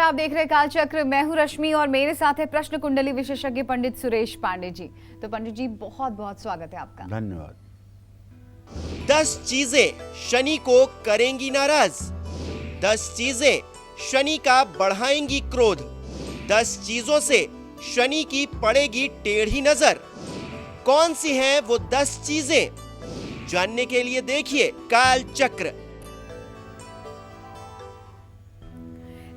आप देख रहे हैं कालचक्र। मैं हूं रश्मि और मेरे साथ है प्रश्न कुंडली विशेषज्ञ पंडित सुरेश पांडे जी। तो पंडित जी बहुत बहुत स्वागत है आपका। धन्यवाद। 10 चीजें शनि को करेंगी नाराज। 10 चीजें शनि का बढ़ाएंगी क्रोध। 10 चीजों से शनि की पड़ेगी टेढ़ी नजर। कौन सी हैं वो 10 चीजें? जानने के लिए देखिए कालचक्र।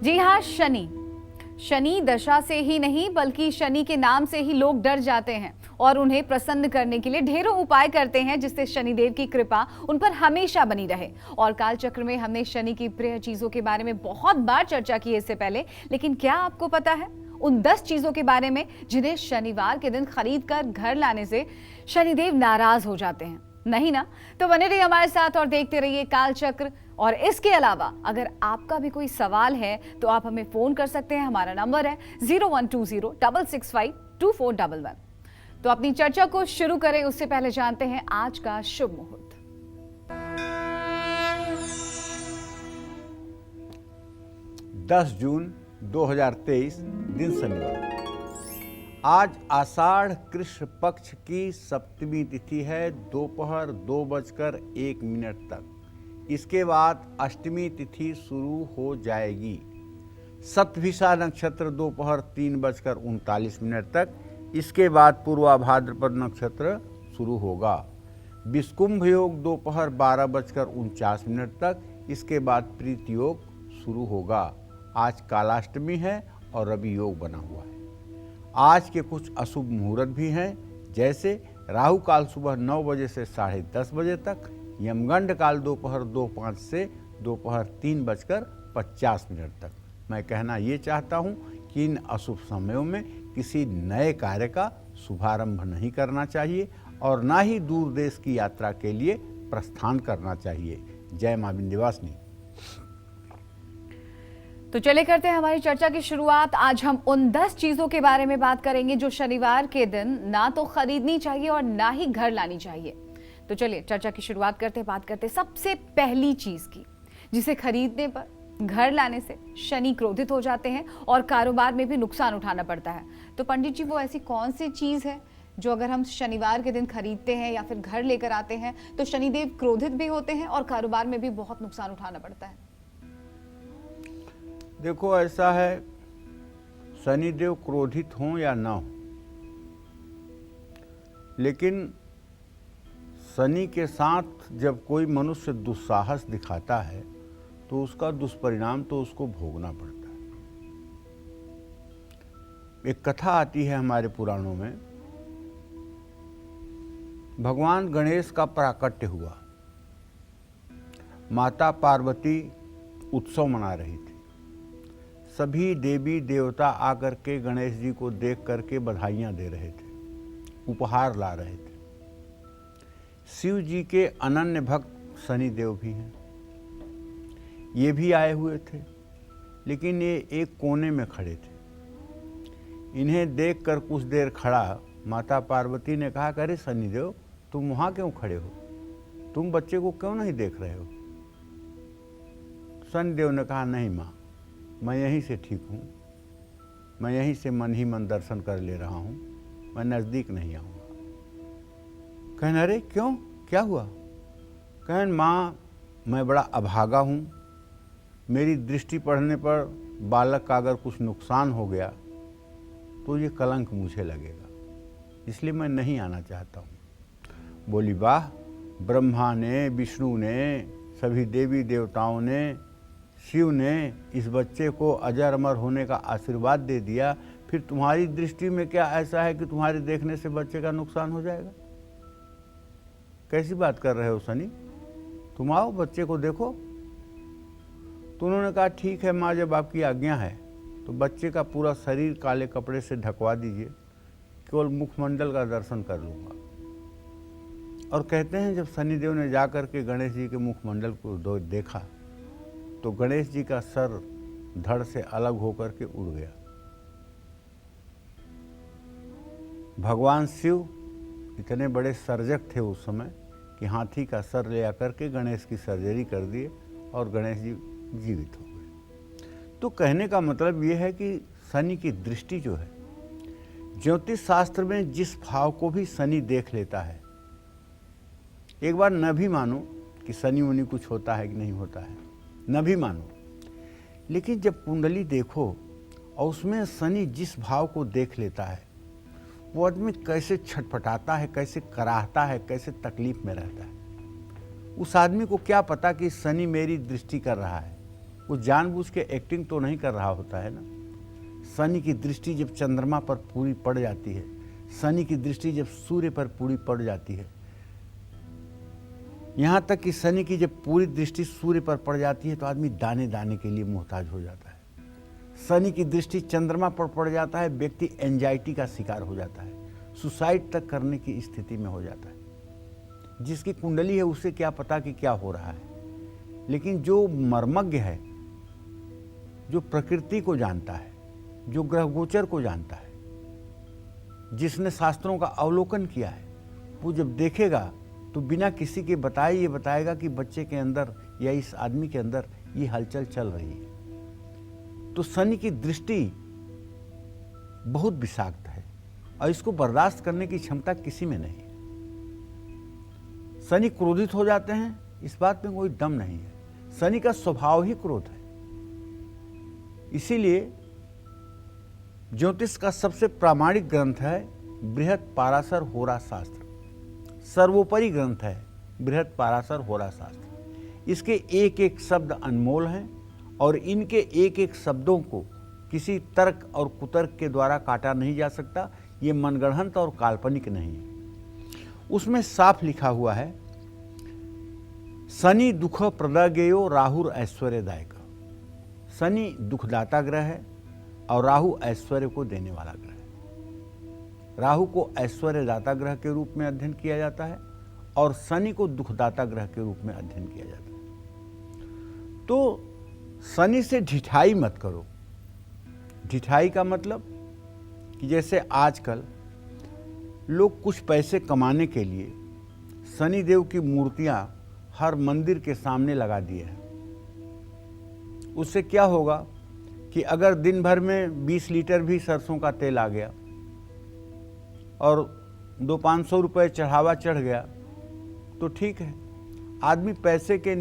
जी हाँ, शनि दशा से ही नहीं बल्कि शनि के नाम से ही लोग डर जाते हैं और उन्हें प्रसन्न करने के लिए ढेरों उपाय करते हैं जिससे शनिदेव की कृपा उन पर हमेशा बनी रहे। और कालचक्र में हमने शनि की प्रिय चीजों के बारे में बहुत बार चर्चा की है इससे पहले, लेकिन क्या आपको पता है उन 10 चीजों के बारे में जिन्हें शनिवार के दिन खरीद कर घर लाने से शनिदेव नाराज हो जाते हैं? नहीं ना? तो बने रहिए हमारे साथ और देखते रहिए कालचक्र। और इसके अलावा अगर आपका भी कोई सवाल है तो आप हमें फोन कर सकते हैं। हमारा नंबर है 0120-665-2411। तो अपनी चर्चा को शुरू करें उससे पहले जानते हैं आज का शुभ मुहूर्त। दस जून 2023 दिन शनिवार। आज आषाढ़ कृष्ण पक्ष की सप्तमी तिथि है दोपहर 2:01 तक। इसके बाद अष्टमी तिथि शुरू हो जाएगी। शतभिषा नक्षत्र दोपहर 3:39 तक। इसके बाद पूर्वा भाद्रपद नक्षत्र शुरू होगा। विषुकुंभ योग दोपहर 12:49 तक। इसके बाद प्रीति योग शुरू होगा। आज कालाष्टमी है और रवि योग बना हुआ है। आज के कुछ अशुभ मुहूर्त भी हैं, जैसे राहु काल सुबह 9 बजे से 10:30 बजे तक, यमगंड काल दोपहर 2:05 से दोपहर 3:50 तक। मैं कहना ये चाहता हूँ कि इन अशुभ समयों में किसी नए कार्य का शुभारंभ नहीं करना चाहिए और ना ही दूर देश की यात्रा के लिए प्रस्थान करना चाहिए। जय मां विंध्यवासिनी। तो चले करते हैं हमारी चर्चा की शुरुआत। आज हम उन 10 चीजों के बारे में बात करेंगे जो शनिवार के दिन ना तो खरीदनी चाहिए और ना ही घर लानी चाहिए। तो चलिए चर्चा की शुरुआत करते हैं। बात करते हैं सबसे पहली चीज की, जिसे खरीदने पर, घर लाने से शनि क्रोधित हो जाते हैं और कारोबार में भी नुकसान उठाना पड़ता है। तो पंडित जी वो ऐसी कौन सी चीज है जो अगर हम शनिवार के दिन खरीदते हैं या फिर घर लेकर आते हैं तो शनिदेव क्रोधित भी होते हैं और कारोबार में भी बहुत नुकसान उठाना पड़ता है? देखो, ऐसा है, शनिदेव क्रोधित हों या ना हो, लेकिन शनि के साथ जब कोई मनुष्य दुस्साहस दिखाता है तो उसका दुष्परिणाम तो उसको भोगना पड़ता है। एक कथा आती है हमारे पुराणों में। भगवान गणेश का प्राकट्य हुआ। माता पार्वती उत्सव मना रही थी। सभी देवी देवता आकर के गणेश जी को देख करके बधाइयाँ दे रहे थे, उपहार ला रहे थे। शिव जी के अनन्य भक्त शनिदेव भी हैं, ये भी आए हुए थे, लेकिन ये एक कोने में खड़े थे। इन्हें देखकर कुछ देर खड़ा माता पार्वती ने कहा, अरे शनिदेव तुम वहाँ क्यों खड़े हो, तुम बच्चे को क्यों नहीं देख रहे हो? शनिदेव ने कहा, नहीं माँ, मैं यहीं से ठीक हूँ, मैं यहीं से मन ही मन दर्शन कर ले रहा हूँ, मैं नज़दीक नहीं आऊँगा। कहने, अरे क्यों, क्या हुआ? कहन, माँ मैं बड़ा अभागा हूँ, मेरी दृष्टि पड़ने पर बालक का अगर कुछ नुकसान हो गया तो ये कलंक मुझे लगेगा, इसलिए मैं नहीं आना चाहता हूँ। बोली, वाह, ब्रह्मा ने, विष्णु ने, सभी देवी देवताओं ने, शिव ने इस बच्चे को अजर अमर होने का आशीर्वाद दे दिया, फिर तुम्हारी दृष्टि में क्या ऐसा है कि तुम्हारे देखने से बच्चे का नुकसान हो जाएगा? कैसी बात कर रहे हो शनि, तुम आओ बच्चे को देखो। तो उन्होंने कहा, ठीक है माँ, जब आपकी आज्ञा है तो बच्चे का पूरा शरीर काले कपड़े से ढकवा दीजिए, केवल मुखमंडल का दर्शन कर लूँगा। और कहते हैं जब शनिदेव ने जाकर के गणेश जी के मुखमंडल को देखा तो गणेश जी का सर धड़ से अलग होकर के उड़ गया। भगवान शिव इतने बड़े सर्जक थे उस समय कि हाथी का सर ले आकर के गणेश की सर्जरी कर दिए और गणेश जी जीवित हो गए। तो कहने का मतलब ये है कि शनि की दृष्टि जो है, ज्योतिष शास्त्र में जिस भाव को भी शनि देख लेता है, एक बार न भी मानो कि शनि उनी कुछ होता है कि नहीं होता है, न भी मानो, लेकिन जब कुंडली देखो और उसमें शनि जिस भाव को देख लेता है, वो आदमी कैसे छटपटाता है, कैसे कराहता है, कैसे तकलीफ में रहता है। उस आदमी को क्या पता कि शनि मेरी दृष्टि कर रहा है, वो जानबूझ के एक्टिंग तो नहीं कर रहा होता है ना। शनि की दृष्टि जब चंद्रमा पर पूरी पड़ जाती है, शनि की दृष्टि जब सूर्य पर पूरी पड़ जाती है, यहाँ तक कि शनि की जब पूरी दृष्टि सूर्य पर पड़ जाती है तो आदमी दाने दाने के लिए मोहताज हो जाता है। शनि की दृष्टि चंद्रमा पर पड़ जाता है, व्यक्ति एंजाइटी का शिकार हो जाता है, सुसाइड तक करने की स्थिति में हो जाता है। जिसकी कुंडली है उसे क्या पता कि क्या हो रहा है, लेकिन जो मर्मज्ञ है, जो प्रकृति को जानता है, जो ग्रह गोचर को जानता है, जिसने शास्त्रों का अवलोकन किया है, वो जब देखेगा तो बिना किसी के बताए ये बताएगा कि बच्चे के अंदर या इस आदमी के अंदर ये हलचल चल रही है। तो शनि की दृष्टि बहुत विषाक्त है और इसको बर्दाश्त करने की क्षमता किसी में नहीं है। शनि क्रोधित हो जाते हैं, इस बात में कोई दम नहीं है। शनि का स्वभाव ही क्रोध है। इसीलिए ज्योतिष का सबसे प्रामाणिक ग्रंथ है बृहत पाराशर होरा शास्त्र, सर्वोपरि ग्रंथ है बृहत पाराशर होरा शास्त्र। इसके एक एक शब्द अनमोल हैं और इनके एक एक शब्दों को किसी तर्क और कुतर्क के द्वारा काटा नहीं जा सकता। ये मनगढ़ंत और काल्पनिक नहीं है। उसमें साफ लिखा हुआ है, शनि दुख प्रदगेयो राहुर ऐश्वर्यदायक। शनि दुखदाता ग्रह है और राहु ऐश्वर्य को देने वाला ग्रह है। राहु को ऐश्वर्यदाता ग्रह के रूप में अध्ययन किया जाता है और शनि को दुखदाता ग्रह के रूप में अध्ययन किया जाता है। तो शनि से ढिठाई मत करो। ढिठाई का मतलब कि जैसे आजकल लोग कुछ पैसे कमाने के लिए शनि देव की मूर्तियां हर मंदिर के सामने लगा दिए हैं। उससे क्या होगा कि अगर दिन भर में 20 लीटर भी सरसों का तेल आ गया और 200-500 रुपये चढ़ावा चढ़ गया तो ठीक है, आदमी पैसे के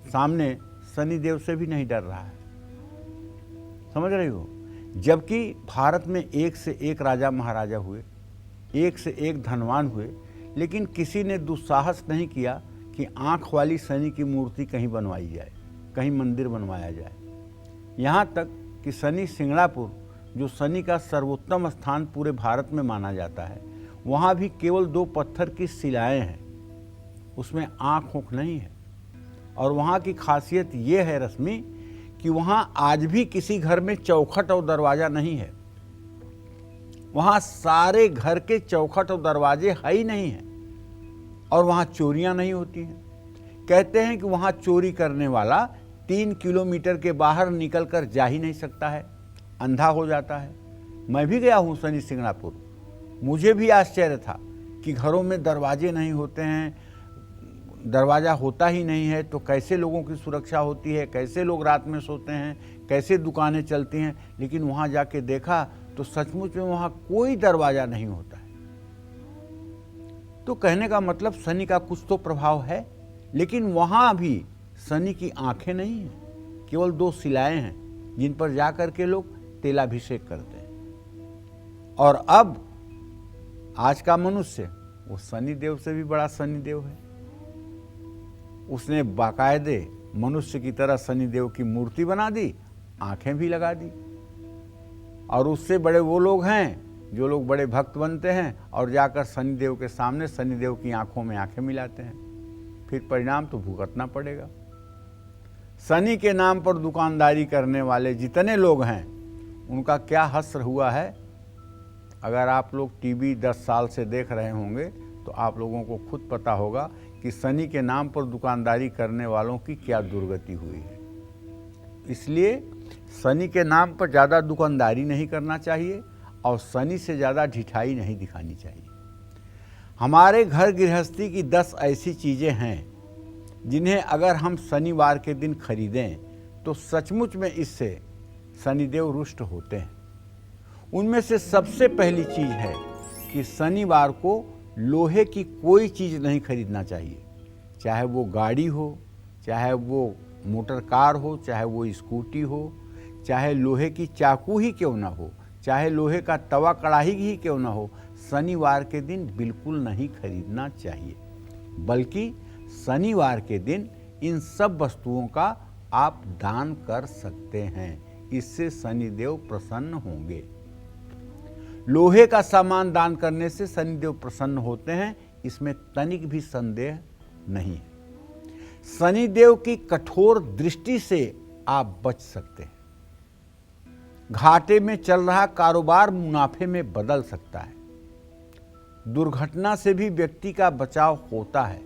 सामने शनि देव से भी नहीं डर रहा है। समझ रही हो? जबकि भारत में एक से एक राजा महाराजा हुए, एक से एक धनवान हुए, लेकिन किसी ने दुस्साहस नहीं किया कि आंख वाली शनि की मूर्ति कहीं बनवाई जाए, कहीं मंदिर बनवाया जाए। यहाँ तक कि शनि सिंगणापुर, जो शनि का सर्वोत्तम स्थान पूरे भारत में माना जाता है, वहाँ भी केवल 2 पत्थर की शिलाएं हैं, उसमें आँख ऊँख नहीं है। और वहाँ की खासियत ये है रश्मि कि वहाँ आज भी किसी घर में चौखट और दरवाज़ा नहीं है। वहाँ सारे घर के चौखट और दरवाजे है ही नहीं हैं और वहाँ चोरियाँ नहीं होती हैं। कहते हैं कि वहाँ चोरी करने वाला 3 किलोमीटर के बाहर निकल कर जा ही नहीं सकता है, अंधा हो जाता है। मैं भी गया हूँ शनि सिंगणापुर, मुझे भी आश्चर्य था कि घरों में दरवाजे नहीं होते हैं, दरवाज़ा होता ही नहीं है तो कैसे लोगों की सुरक्षा होती है, कैसे लोग रात में सोते हैं, कैसे दुकानें चलती हैं। लेकिन वहाँ जाके देखा तो सचमुच में वहाँ कोई दरवाज़ा नहीं होता है। तो कहने का मतलब शनि का कुछ तो प्रभाव है, लेकिन वहाँ भी शनि की आंखें नहीं हैं, केवल 2 शिलाएं हैं जिन पर जा कर के लोग तेलाभिषेक करते हैं। और अब आज का मनुष्य वो शनि देव से भी बड़ा शनि देव है। उसने बाकायदे मनुष्य की तरह शनि देव की मूर्ति बना दी, आंखें भी लगा दी। और उससे बड़े वो लोग हैं जो लोग बड़े भक्त बनते हैं और जाकर शनि देव के सामने शनि देव की आंखों में आंखें मिलाते हैं, फिर परिणाम तो भुगतना पड़ेगा। शनि के नाम पर दुकानदारी करने वाले जितने लोग हैं उनका क्या हश्र हुआ है। अगर आप लोग टीवी 10 साल से देख रहे होंगे तो आप लोगों को खुद पता होगा कि शनि के नाम पर दुकानदारी करने वालों की क्या दुर्गति हुई है। इसलिए शनि के नाम पर ज़्यादा दुकानदारी नहीं करना चाहिए और शनि से ज़्यादा ढिठाई नहीं दिखानी चाहिए। हमारे घर गृहस्थी की 10 ऐसी चीज़ें हैं जिन्हें अगर हम शनिवार के दिन खरीदें तो सचमुच में इससे शनिदेव रुष्ट होते हैं। उनमें से सबसे पहली चीज है कि शनिवार को लोहे की कोई चीज नहीं खरीदना चाहिए, चाहे वो गाड़ी हो, चाहे वो मोटर कार हो, चाहे वो स्कूटी हो, चाहे लोहे की चाकू ही क्यों ना हो, चाहे लोहे का तवा कढ़ाई ही क्यों ना हो, शनिवार के दिन बिल्कुल नहीं खरीदना चाहिए। बल्कि शनिवार के दिन इन सब वस्तुओं का आप दान कर सकते हैं, इससे शनिदेव प्रसन्न होंगे। लोहे का सामान दान करने से शनिदेव प्रसन्न होते हैं, इसमें तनिक भी संदेह नहीं है। शनिदेव की कठोर दृष्टि से आप बच सकते हैं। घाटे में चल रहा कारोबार मुनाफे में बदल सकता है। दुर्घटना से भी व्यक्ति का बचाव होता है।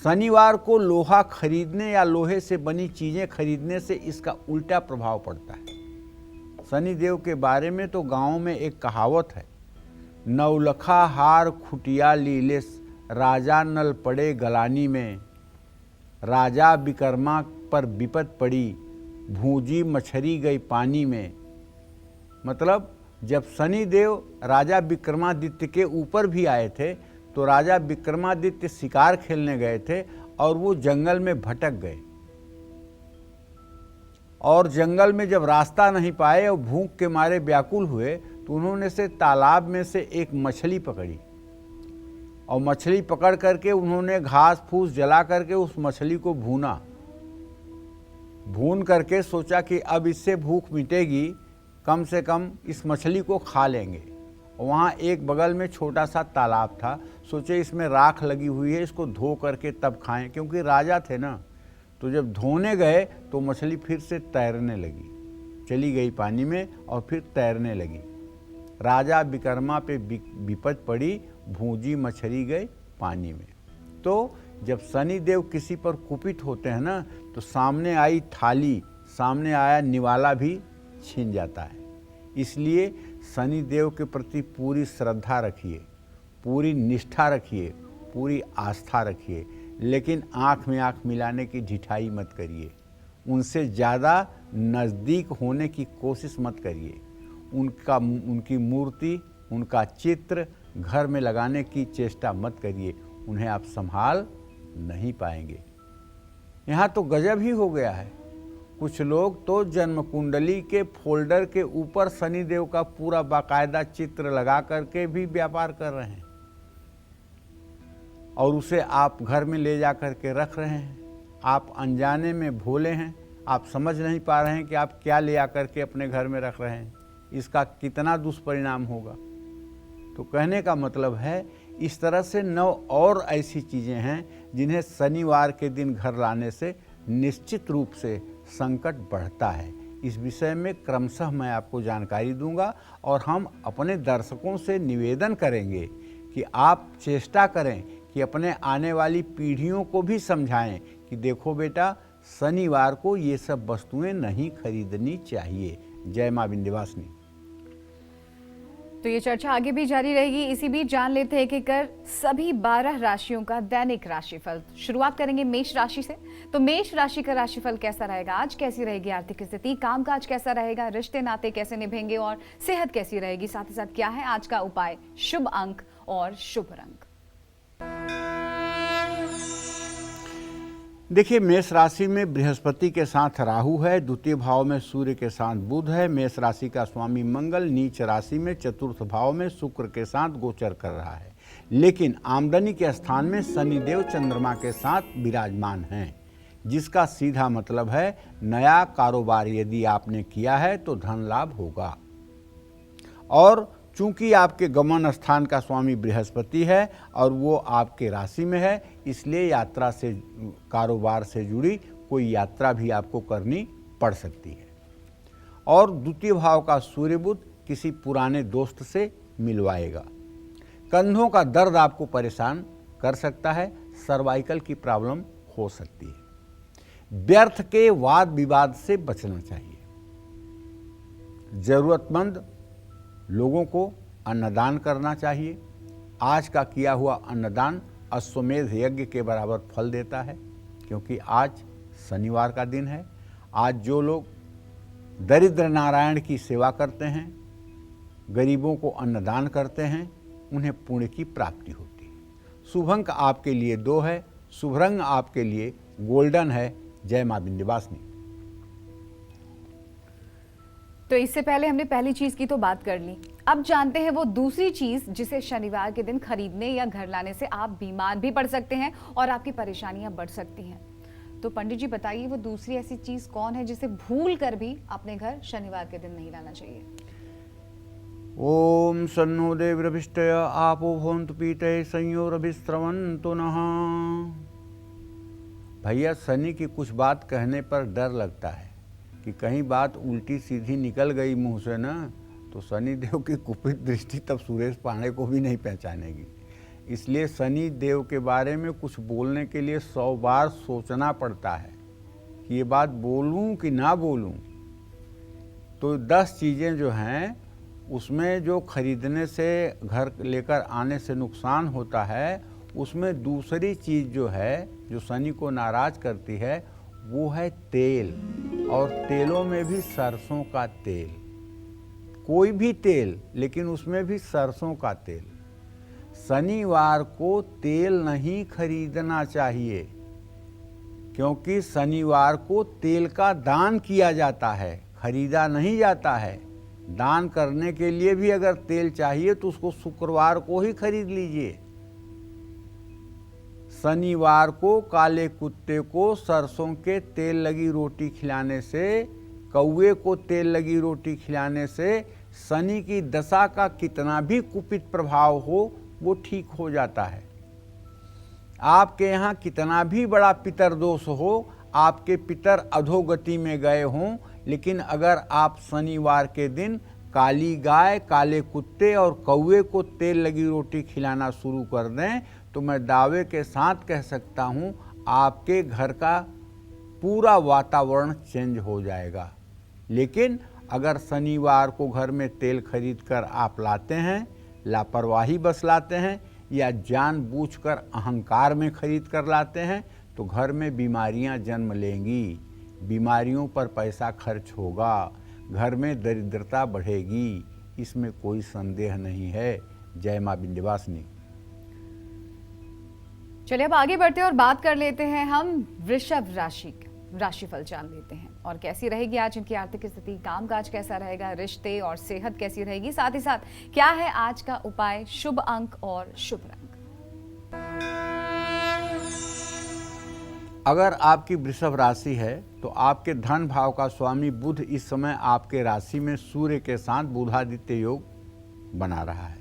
शनिवार को लोहा खरीदने या लोहे से बनी चीजें खरीदने से इसका उल्टा प्रभाव पड़ता है। शनिदेव के बारे में तो गांव में एक कहावत है, नौलखा हार खुटिया लीले राजा नल पड़े गलानी में, राजा विकर्मा पर विपत पड़ी भूजी मछली गई पानी में। मतलब जब शनिदेव राजा विक्रमादित्य के ऊपर भी आए थे तो राजा विक्रमादित्य शिकार खेलने गए थे और वो जंगल में भटक गए, और जंगल में जब रास्ता नहीं पाए और भूख के मारे व्याकुल हुए तो उन्होंने से तालाब में से एक मछली पकड़ी, और मछली पकड़ करके उन्होंने घास फूस जला करके उस मछली को भूना। भून करके सोचा कि अब इससे भूख मिटेगी, कम से कम इस मछली को खा लेंगे। वहाँ एक बगल में छोटा सा तालाब था, सोचे इसमें राख लगी हुई है, इसको धो करके तब खाएं, क्योंकि राजा थे ना। तो जब धोने गए तो मछली फिर से तैरने लगी, चली गई पानी में और फिर तैरने लगी। राजा विकर्मा पे विपद पड़ी, भूजी मछली गई पानी में। तो जब शनिदेव किसी पर कुपित होते हैं ना, तो सामने आई थाली, सामने आया निवाला भी छीन जाता है। इसलिए शनिदेव के प्रति पूरी श्रद्धा रखिए, पूरी निष्ठा रखिए, पूरी आस्था रखिए, लेकिन आँख में आँख मिलाने की ढिठाई मत करिए। उनसे ज़्यादा नज़दीक होने की कोशिश मत करिए। उनकी मूर्ति, उनका चित्र घर में लगाने की चेष्टा मत करिए, उन्हें आप संभाल नहीं पाएंगे। यहाँ तो गजब ही हो गया है। कुछ लोग तो जन्म कुंडली के फोल्डर के ऊपर शनिदेव का पूरा बाकायदा चित्र लगा करके भी व्यापार कर रहे हैं, और उसे आप घर में ले जा करके रख रहे हैं। आप अनजाने में भोले हैं, आप समझ नहीं पा रहे हैं कि आप क्या ले आकर के अपने घर में रख रहे हैं, इसका कितना दुष्परिणाम होगा। तो कहने का मतलब है, इस तरह से 9 और ऐसी चीज़ें हैं जिन्हें शनिवार के दिन घर लाने से निश्चित रूप से संकट बढ़ता है। इस विषय में क्रमशः मैं आपको जानकारी दूंगा, और हम अपने दर्शकों से निवेदन करेंगे कि आप चेष्टा करें कि अपने आने वाली पीढ़ियों को भी समझाएं कि देखो बेटा, शनिवार को ये सब वस्तुएं नहीं खरीदनी चाहिए। जय मां विंध्यवासिनी। तो ये चर्चा आगे भी जारी रहेगी। इसी बीच जान लेते हैं कि कर सभी 12 राशियों का दैनिक राशिफल। शुरुआत करेंगे मेष राशि से। तो मेष राशि का राशिफल कैसा रहेगा? आज कैसी रहेगी आर्थिक स्थिति, कामकाज कैसा रहेगा, रिश्ते नाते कैसे निभेंगे और सेहत कैसी रहेगी, साथ ही साथ क्या है आज का उपाय, शुभ अंक और शुभ रंग। देखिए, मेष राशि में बृहस्पति के साथ राहु है, द्वितीय भाव में सूर्य के साथ बुध है। मेष राशि का स्वामी मंगल नीच राशि में चतुर्थ भाव में शुक्र के साथ गोचर कर रहा है, लेकिन आमदनी के स्थान में शनिदेव चंद्रमा के साथ विराजमान हैं, जिसका सीधा मतलब है नया कारोबार यदि आपने किया है तो धन लाभ होगा। और चूंकि आपके गमन स्थान का स्वामी बृहस्पति है और वो आपके राशि में है, इसलिए यात्रा से, कारोबार से जुड़ी कोई यात्रा भी आपको करनी पड़ सकती है। और द्वितीय भाव का सूर्य बुध किसी पुराने दोस्त से मिलवाएगा। कंधों का दर्द आपको परेशान कर सकता है, सर्वाइकल की प्रॉब्लम हो सकती है। व्यर्थ के वाद विवाद से बचना चाहिए। जरूरतमंद लोगों को अन्नदान करना चाहिए। आज का किया हुआ अन्नदान अश्वमेध यज्ञ के बराबर फल देता है, क्योंकि आज शनिवार का दिन है। आज जो लोग दरिद्र नारायण की सेवा करते हैं, गरीबों को अन्नदान करते हैं, उन्हें पुण्य की प्राप्ति होती है। शुभ अंक आपके लिए 2 है, शुभ रंग आपके लिए गोल्डन है। जय मां विंध्यवासिनी। तो इससे पहले हमने पहली चीज की तो बात कर ली, अब जानते हैं वो दूसरी चीज जिसे शनिवार के दिन खरीदने या घर लाने से आप बीमार भी पड़ सकते हैं और आपकी परेशानियां बढ़ सकती हैं। तो पंडित जी बताइए वो दूसरी ऐसी चीज कौन है जिसे भूल कर भी अपने घर शनिवार के दिन नहीं लाना चाहिए। ओम सन्नो देवरभिष्टय आपो भवन्तु पीतये संयोरभिस्रवन्तु नः। भैया शनि की कुछ बात कहने पर डर लगता है कि कहीं बात उल्टी सीधी निकल गई मुंह से ना, तो शनि देव की कुपित दृष्टि तब सुरेश पांडे को भी नहीं पहचानेगी। इसलिए शनि देव के बारे में कुछ बोलने के लिए 100 बार सोचना पड़ता है कि ये बात बोलूं कि ना बोलूं। तो 10 चीज़ें जो हैं उसमें जो खरीदने से घर लेकर आने से नुकसान होता है, उसमें दूसरी चीज़ जो है जो शनि को नाराज करती है वो है तेल, और तेलों में भी सरसों का तेल। कोई भी तेल, लेकिन उसमें भी सरसों का तेल। शनिवार को तेल नहीं खरीदना चाहिए, क्योंकि शनिवार को तेल का दान किया जाता है, खरीदा नहीं जाता है। दान करने के लिए भी अगर तेल चाहिए तो उसको शुक्रवार को ही खरीद लीजिए। शनिवार को काले कुत्ते को सरसों के तेल लगी रोटी खिलाने से, कौवे को तेल लगी रोटी खिलाने से शनि की दशा का कितना भी कुपित प्रभाव हो वो ठीक हो जाता है। आपके यहाँ कितना भी बड़ा पितर दोष हो, आपके पितर अधोगति में गए हों, लेकिन अगर आप शनिवार के दिन काली गाय, काले कुत्ते और कौवे को तेल लगी रोटी खिलाना शुरू कर दें तो मैं दावे के साथ कह सकता हूँ आपके घर का पूरा वातावरण चेंज हो जाएगा। लेकिन अगर शनिवार को घर में तेल खरीद कर आप लाते हैं, लापरवाही बस लाते हैं या जानबूझकर अहंकार में खरीद कर लाते हैं, तो घर में बीमारियां जन्म लेंगी, बीमारियों पर पैसा खर्च होगा, घर में दरिद्रता बढ़ेगी, इसमें कोई संदेह नहीं है। जय मां विंध्यवासिनी। चलिए अब आगे बढ़ते हैं और बात कर लेते हैं हम वृषभ राशिफल जान लेते हैं और कैसी रहेगी आज इनकी आर्थिक स्थिति, कामकाज कैसा रहेगा, रिश्ते और सेहत कैसी रहेगी, साथ ही साथ क्या है आज का उपाय, शुभ अंक और शुभ रंग। अगर आपकी वृषभ राशि है तो आपके धन भाव का स्वामी बुध इस समय आपके राशि में सूर्य के साथ बुधादित्य योग बना रहा है,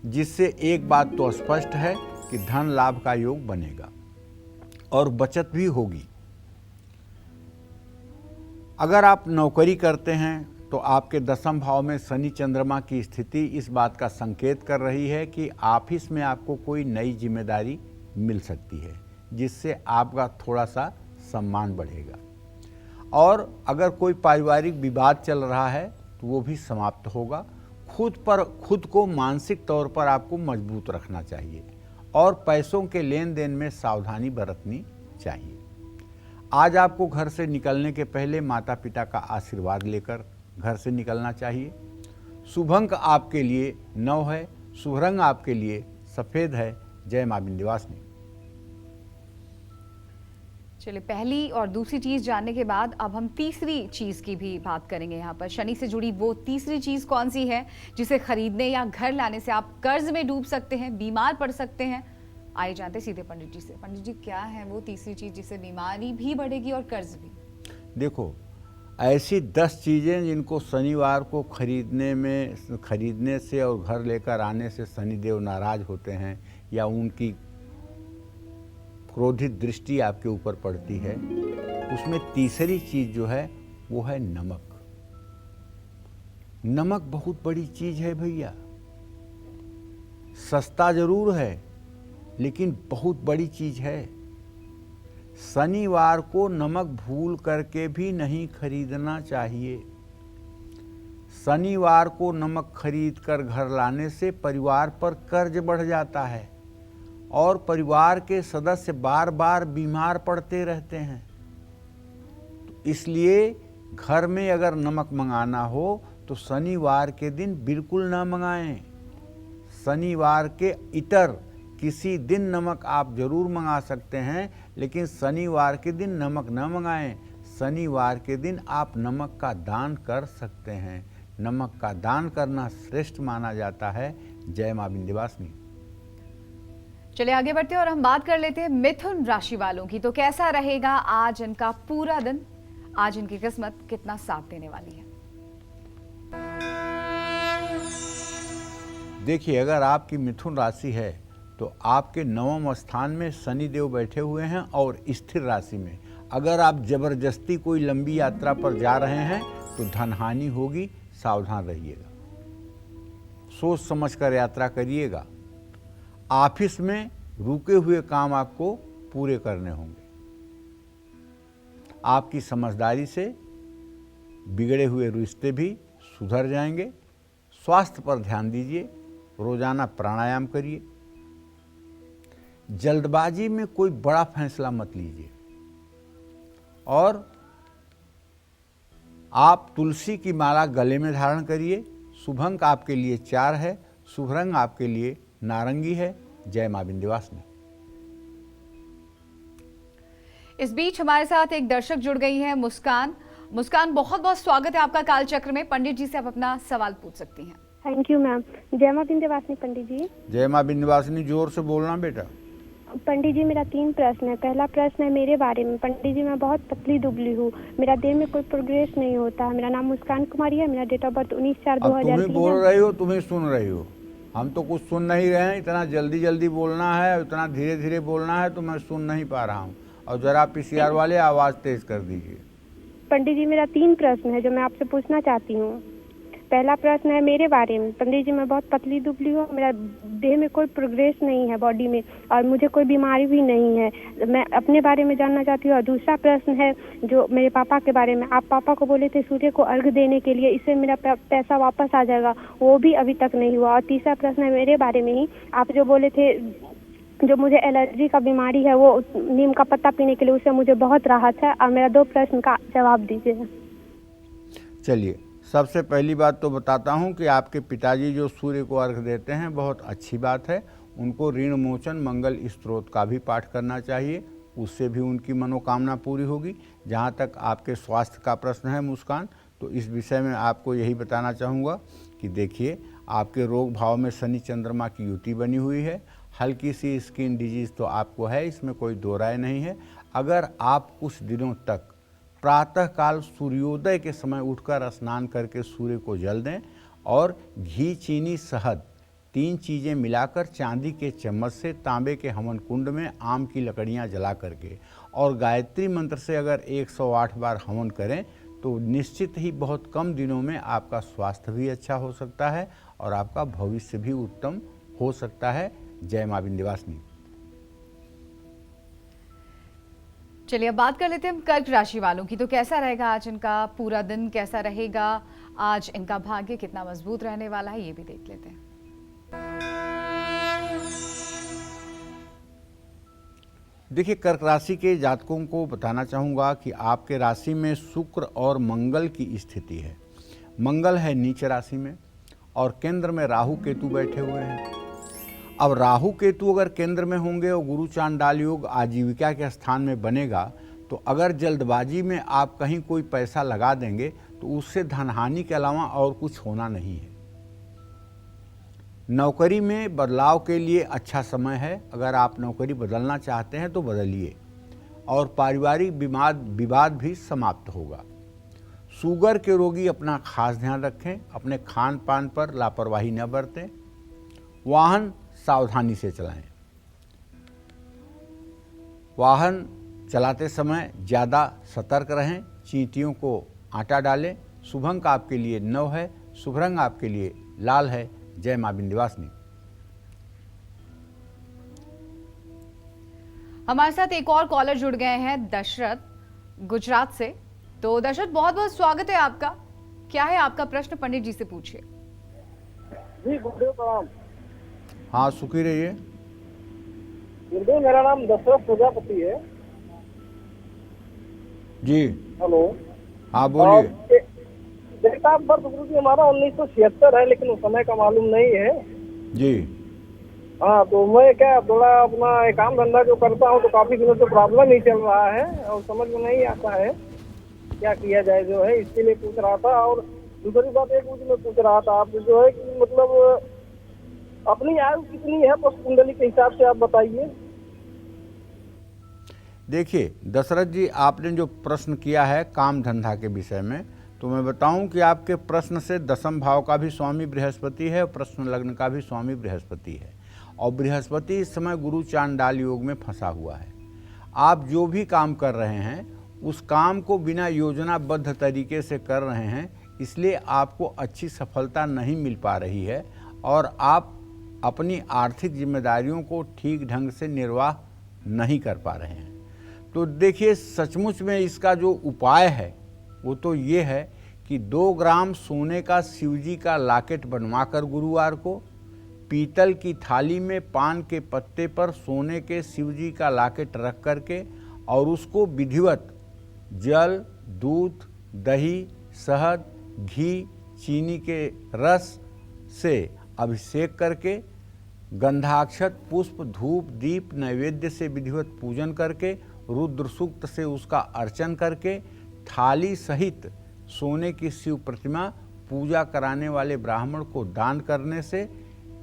जिससे एक बात तो स्पष्ट है कि धन लाभ का योग बनेगा और बचत भी होगी। अगर आप नौकरी करते हैं तो आपके 10वें भाव में शनि चंद्रमा की स्थिति इस बात का संकेत कर रही है कि ऑफिस में आपको कोई नई जिम्मेदारी मिल सकती है, जिससे आपका थोड़ा सा सम्मान बढ़ेगा। और अगर कोई पारिवारिक विवाद चल रहा है तो वो भी समाप्त होगा। खुद को मानसिक तौर पर आपको मजबूत रखना चाहिए और पैसों के लेन देन में सावधानी बरतनी चाहिए। आज आपको घर से निकलने के पहले माता पिता का आशीर्वाद लेकर घर से निकलना चाहिए। शुभ अंक आपके लिए 9 है, शुभ रंग आपके लिए सफ़ेद है। जय मां विंध्यवासिनी। चलिए पहली और दूसरी चीज जानने के बाद अब हम तीसरी चीज की भी बात करेंगे। यहाँ पर शनि से जुड़ी वो तीसरी चीज कौन सी है जिसे खरीदने या घर लाने से आप कर्ज में डूब सकते हैं, बीमार पड़ सकते हैं। आइए जानते सीधे पंडित जी से। पंडित जी क्या है वो तीसरी चीज जिससे बीमारी भी बढ़ेगी और कर्ज भी? देखो, ऐसी 10 चीज़ें जिनको शनिवार को खरीदने से और घर लेकर आने से शनिदेव नाराज होते हैं या उनकी क्रोधित दृष्टि आपके ऊपर पड़ती है, उसमें तीसरी चीज जो है वो है नमक। नमक बहुत बड़ी चीज है भैया, सस्ता जरूर है लेकिन बहुत बड़ी चीज है। शनिवार को नमक भूल करके भी नहीं खरीदना चाहिए। शनिवार को नमक खरीद कर घर लाने से परिवार पर कर्ज बढ़ जाता है और परिवार के सदस्य बार बार बीमार पड़ते रहते हैं। तो इसलिए घर में अगर नमक मंगाना हो तो शनिवार के दिन बिल्कुल ना मंगाएं। शनिवार के इतर किसी दिन नमक आप जरूर मंगा सकते हैं, लेकिन शनिवार के दिन नमक न मंगाएं। शनिवार के दिन आप नमक का दान कर सकते हैं। नमक का दान करना श्रेष्ठ माना जाता है। जय मां विंध्यवासिनी। चलिए आगे बढ़ते हैं और हम बात कर लेते हैं मिथुन राशि वालों की। तो कैसा रहेगा आज इनका पूरा दिन, आज इनकी किस्मत कितना साथ देने वाली है? देखिए, अगर आपकी मिथुन राशि है तो आपके 9वें स्थान में शनिदेव बैठे हुए हैं और स्थिर राशि में। अगर आप जबरदस्ती कोई लंबी यात्रा पर जा रहे हैं तो धन हानि होगी, सावधान रहिएगा। सोच समझ कर यात्रा करिएगा। ऑफिस में रुके हुए काम आपको पूरे करने होंगे। आपकी समझदारी से बिगड़े हुए रिश्ते भी सुधर जाएंगे। स्वास्थ्य पर ध्यान दीजिए। रोजाना प्राणायाम करिए। जल्दबाजी में कोई बड़ा फैसला मत लीजिए। और आप तुलसी की माला गले में धारण करिए। शुभ अंक आपके लिए 4 है। शुभ रंग आपके लिए नारंगी है। जय मां विंध्यवासिनी। इस बीच हमारे साथ एक दर्शक जुड़ गई है, मुस्कान। मुस्कान, बहुत बहुत स्वागत है आपका कालचक्र में। पंडित जी से आप अपना सवाल पूछ सकती हैं। Thank you ma'am. जय मां विंध्यवासिनी पंडित जी। जय मां विंध्यवासिनी। जोर से बोलना बेटा। पंडित जी, मेरा 3 प्रश्न है। पहला प्रश्न है मेरे बारे में। पंडित जी, मैं बहुत पतली दुबली हूँ। मेरा देह में कोई प्रोग्रेस नहीं होता है। मेरा नाम मुस्कान कुमारी है। मेरा डेट ऑफ बर्थ 19/4/2003 तुम्हें बोल रही हो, तुम्हें सुन रही हो। हम तो कुछ सुन नहीं रहे हैं। इतना जल्दी जल्दी बोलना है, इतना धीरे धीरे बोलना है तो मैं सुन नहीं पा रहा हूँ। और जरा पीसीआर वाले आवाज़ तेज कर दीजिए। पंडित जी, मेरा 3 प्रश्न है जो मैं आपसे पूछना चाहती हूँ। पहला प्रश्न है मेरे बारे में। पंडित जी, मैं बहुत पतली दुबली हूँ। मेरा देह में कोई प्रोग्रेस नहीं है बॉडी में, और मुझे कोई बीमारी भी नहीं है। मैं अपने बारे में जानना चाहती हूँ। और दूसरा प्रश्न है जो मेरे पापा के बारे में। आप पापा को बोले थे सूर्य को अर्घ देने के लिए, इससे मेरा पैसा वापस आ जाएगा, वो भी अभी तक नहीं हुआ। और तीसरा प्रश्न है मेरे बारे में ही। आप जो बोले थे जो मुझे एलर्जी का बीमारी है, वो नीम का पत्ता पीने के लिए, उससे मुझे बहुत राहत है। और मेरा 2 प्रश्न का जवाब दीजिए। चलिए, सबसे पहली बात तो बताता हूं कि आपके पिताजी जो सूर्य को अर्घ देते हैं, बहुत अच्छी बात है। उनको ऋण मोचन मंगल स्त्रोत का भी पाठ करना चाहिए। उससे भी उनकी मनोकामना पूरी होगी। जहां तक आपके स्वास्थ्य का प्रश्न है मुस्कान, तो इस विषय में आपको यही बताना चाहूँगा कि देखिए, आपके रोग भाव में शनि चंद्रमा की युति बनी हुई है। हल्की सी स्किन डिजीज़ तो आपको है, इसमें कोई दो राय नहीं है। अगर आप कुछ दिनों तक प्रातःकाल सूर्योदय के समय उठकर स्नान करके सूर्य को जल दें और घी, चीनी, शहद 3 चीज़ें मिलाकर चांदी के चम्मच से तांबे के हवन कुंड में आम की लकड़ियां जला करके और गायत्री मंत्र से अगर 108 बार हवन करें तो निश्चित ही बहुत कम दिनों में आपका स्वास्थ्य भी अच्छा हो सकता है और आपका भविष्य भी उत्तम हो सकता है। जय मां विंध्यवासिनी। चलिए अब बात कर लेते हैं हम कर्क राशि वालों की। तो कैसा रहेगा आज इनका पूरा दिन, कैसा रहेगा आज इनका भाग्य, कितना मजबूत रहने वाला है, ये भी देख लेते हैं। देखिए, कर्क राशि के जातकों को बताना चाहूँगा कि आपके राशि में शुक्र और मंगल की स्थिति है। मंगल है नीच राशि में और केंद्र में राहु केतु बैठे हुए हैं। अब राहु केतु अगर केंद्र में होंगे और गुरु चांडाल योग आजीविका के स्थान में बनेगा, तो अगर जल्दबाजी में आप कहीं कोई पैसा लगा देंगे तो उससे धनहानि के अलावा और कुछ होना नहीं है। नौकरी में बदलाव के लिए अच्छा समय है। अगर आप नौकरी बदलना चाहते हैं तो बदलिए और पारिवारिक विवाद भी समाप्त होगा। शुगर के रोगी अपना खास ध्यान रखें, अपने खान पान पर लापरवाही न बरतें, वाहन सावधानी से चलाएं। वाहन चलाते समय ज़्यादा सतर्क रहें, चींटियों को आटा डालें। शुभ अंक आपके लिए 9 है, शुभ रंग आपके लिए लाल है। जय मां विंध्यवासिनी। हमारे साथ एक और कॉलर जुड़ गए हैं, दशरथ गुजरात से। तो दशरथ, बहुत बहुत स्वागत है आपका। क्या है आपका प्रश्न, पंडित जी से पूछिए। जी गुरुदेव प्रणाम। हाँ, सुखी रहिए। गुरुदेव, मेरा नाम दशरथ प्रजापति है। जी हेलो। हाँ बोलिए। डेट ऑफ बर्थ गुरु जी हमारा 1976 है, लेकिन उस समय का मालूम नहीं है। जी हाँ, तो मैं क्या थोड़ा अपना एक काम धंधा जो करता हूँ तो काफी दिनों से प्रॉब्लम ही चल रहा है और समझ में नहीं आता है क्या किया जाए जो है, इसके लिए पूछ रहा था। और दूसरी बात एक मैं पूछ रहा था आपसे जो है कि मतलब अपनी आयु कितनी है बस कुंडली के हिसाब से आप बताइए। देखिए दशरथ जी, आपने जो प्रश्न किया है काम धंधा के विषय में, तो मैं बताऊं कि आपके प्रश्न से दशम भाव का भी स्वामी बृहस्पति है और प्रश्न लग्न का भी स्वामी बृहस्पति है, और बृहस्पति इस समय गुरु चांडाल योग में फंसा हुआ है। आप जो भी काम कर रहे हैं उस काम को बिना योजनाबद्ध तरीके से कर रहे हैं, इसलिए आपको अच्छी सफलता नहीं मिल पा रही है और आप अपनी आर्थिक जिम्मेदारियों को ठीक ढंग से निर्वाह नहीं कर पा रहे हैं। तो देखिए, सचमुच में इसका जो उपाय है वो तो ये है कि 2 ग्राम सोने का शिवजी का लॉकेट बनवाकर गुरुवार को पीतल की थाली में पान के पत्ते पर सोने के शिवजी का लॉकेट रख करके और उसको विधिवत जल, दूध, दही, शहद, घी, चीनी के रस से अभिषेक करके गंधाक्षत, पुष्प, धूप, दीप, नैवेद्य से विधिवत पूजन करके रुद्र सूक्त से उसका अर्चन करके थाली सहित सोने की शिव प्रतिमा पूजा कराने वाले ब्राह्मण को दान करने से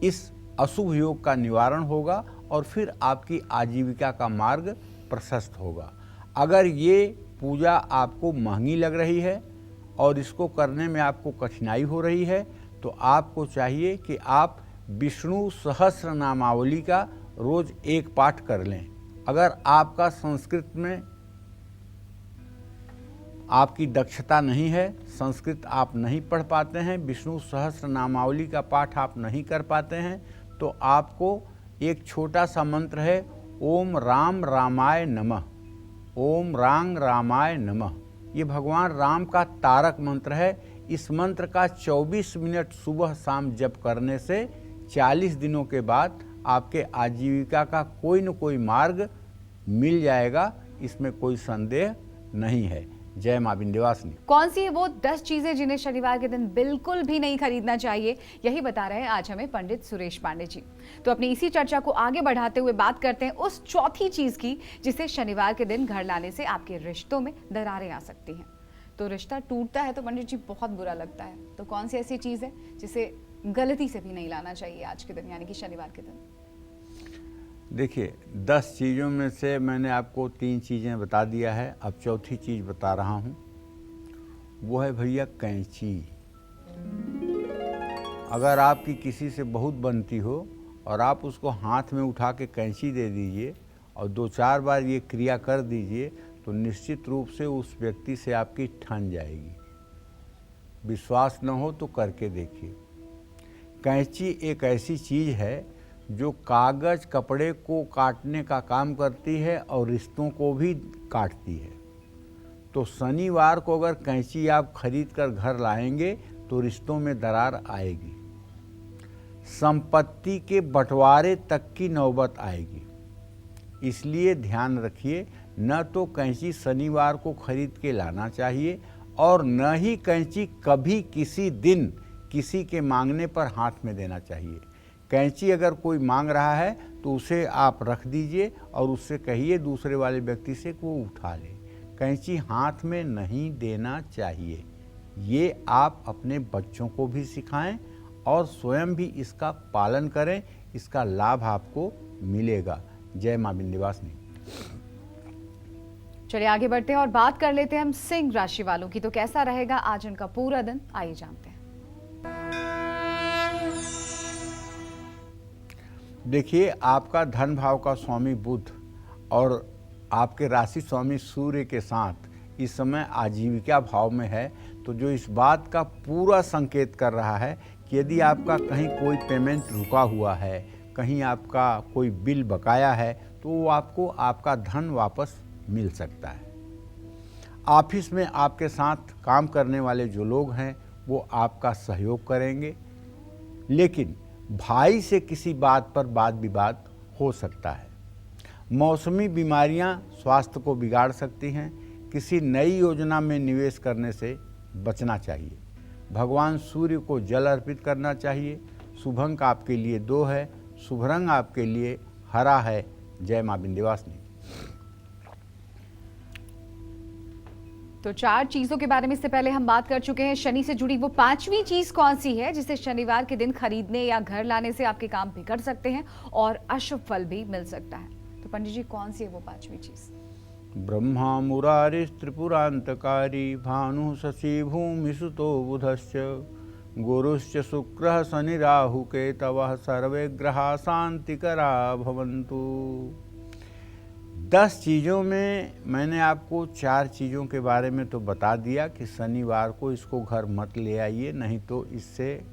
इस अशुभ योग का निवारण होगा और फिर आपकी आजीविका का मार्ग प्रशस्त होगा। अगर ये पूजा आपको महंगी लग रही है और इसको करने में आपको कठिनाई हो रही है तो आपको चाहिए कि आप विष्णु सहस्र नामावली का रोज 1 पाठ कर लें। अगर आपका संस्कृत में आपकी दक्षता नहीं है, संस्कृत आप नहीं पढ़ पाते हैं, विष्णु सहस्र नामावली का पाठ आप नहीं कर पाते हैं, तो आपको एक छोटा सा मंत्र है, ओम राम रामाय नमः, ओम रांग रामाय नमः। ये भगवान राम का तारक मंत्र है। इस मंत्र का 24 मिनट सुबह शाम जप करने से 40 दिनों के बाद आपके आजीविका का कोई न कोई मार्ग मिल जाएगा, इसमें कोई संदेह नहीं है। जय मां विंध्यवासिनी। कौन सी है वो 10 चीजें जिन्हें शनिवार के दिन बिल्कुल भी नहीं खरीदना चाहिए, यही बता रहे हैं आज हमें पंडित सुरेश पांडे जी। तो अपनी इसी चर्चा को आगे बढ़ाते हुए बात करते हैं उस चौथी चीज की जिसे शनिवार के दिन घर लाने से आपके रिश्तों में दरारें आ सकती हैं। तो रिश्ता टूटता है तो पंडित जी बहुत बुरा लगता है, तो कौन सी ऐसी चीज है जिसे गलती से भी नहीं लाना चाहिए आज के दिन, यानी कि शनिवार के दिन? देखिए, 10 चीज़ों में से मैंने आपको 3 चीज़ें बता दिया है, अब चौथी चीज़ बता रहा हूँ, वो है भैया कैंची। अगर आपकी किसी से बहुत बनती हो और आप उसको हाथ में उठा के कैंची दे दीजिए और 2-4 बार ये क्रिया कर दीजिए तो निश्चित रूप से उस व्यक्ति से आपकी ठन जाएगी। विश्वास न हो तो करके देखिए। कैंची एक ऐसी चीज़ है जो कागज कपड़े को काटने का काम करती है और रिश्तों को भी काटती है। तो शनिवार को अगर कैंची आप खरीद कर घर लाएंगे तो रिश्तों में दरार आएगी, संपत्ति के बंटवारे तक की नौबत आएगी। इसलिए ध्यान रखिए, न तो कैंची शनिवार को खरीद के लाना चाहिए और न ही कैंची कभी किसी दिन किसी के मांगने पर हाथ में देना चाहिए। कैंची अगर कोई मांग रहा है तो उसे आप रख दीजिए और उससे कहिए दूसरे वाले व्यक्ति से कि वो उठा ले। कैंची हाथ में नहीं देना चाहिए। ये आप अपने बच्चों को भी सिखाएं और स्वयं भी इसका पालन करें, इसका लाभ आपको मिलेगा। जय मां विंध्यवासिनी। चलिए आगे बढ़ते हैं और बात कर लेते हैं हम सिंह राशि वालों की। तो कैसा रहेगा आज उनका पूरा दिन, आइए जानते हैं। देखिए, आपका धन भाव का स्वामी बुध और आपके राशि स्वामी सूर्य के साथ इस समय आजीविका भाव में है, तो जो इस बात का पूरा संकेत कर रहा है कि यदि आपका कहीं कोई पेमेंट रुका हुआ है, कहीं आपका कोई बिल बकाया है, तो वो आपको आपका धन वापस मिल सकता है। ऑफिस में आपके साथ काम करने वाले जो लोग हैं वो आपका सहयोग करेंगे, लेकिन भाई से किसी बात पर वाद विवाद हो सकता है। मौसमी बीमारियां स्वास्थ्य को बिगाड़ सकती हैं, किसी नई योजना में निवेश करने से बचना चाहिए। भगवान सूर्य को जल अर्पित करना चाहिए। शुभ अंक आपके लिए 2 है। शुभ रंग आपके लिए हरा है। जय मां विंध्यवासिनी। तो 4 चीजों के बारे में इससे पहले हम बात कर चुके हैं। शनि से जुड़ी वो 5वीं चीज कौन सी है जिसे शनिवार के दिन खरीदने या घर लाने से आपके काम बिगड़ सकते हैं और अशुभ फल भी मिल सकता है? तो पंडित जी, कौन सी है वो 5वीं चीज? ब्रह्मा मुरारिस्त्रिपुरांतकारी भानु शशि भूमि सुतो बुधश्च गुरुश्च शुक्रः शनि राहु केतवः सर्वे ग्रहा शांतिकरा भवन्तु। 10 चीज़ों में मैंने आपको 4 चीज़ों के बारे में तो बता दिया कि शनिवार को इसको घर मत ले आइए, नहीं तो इससे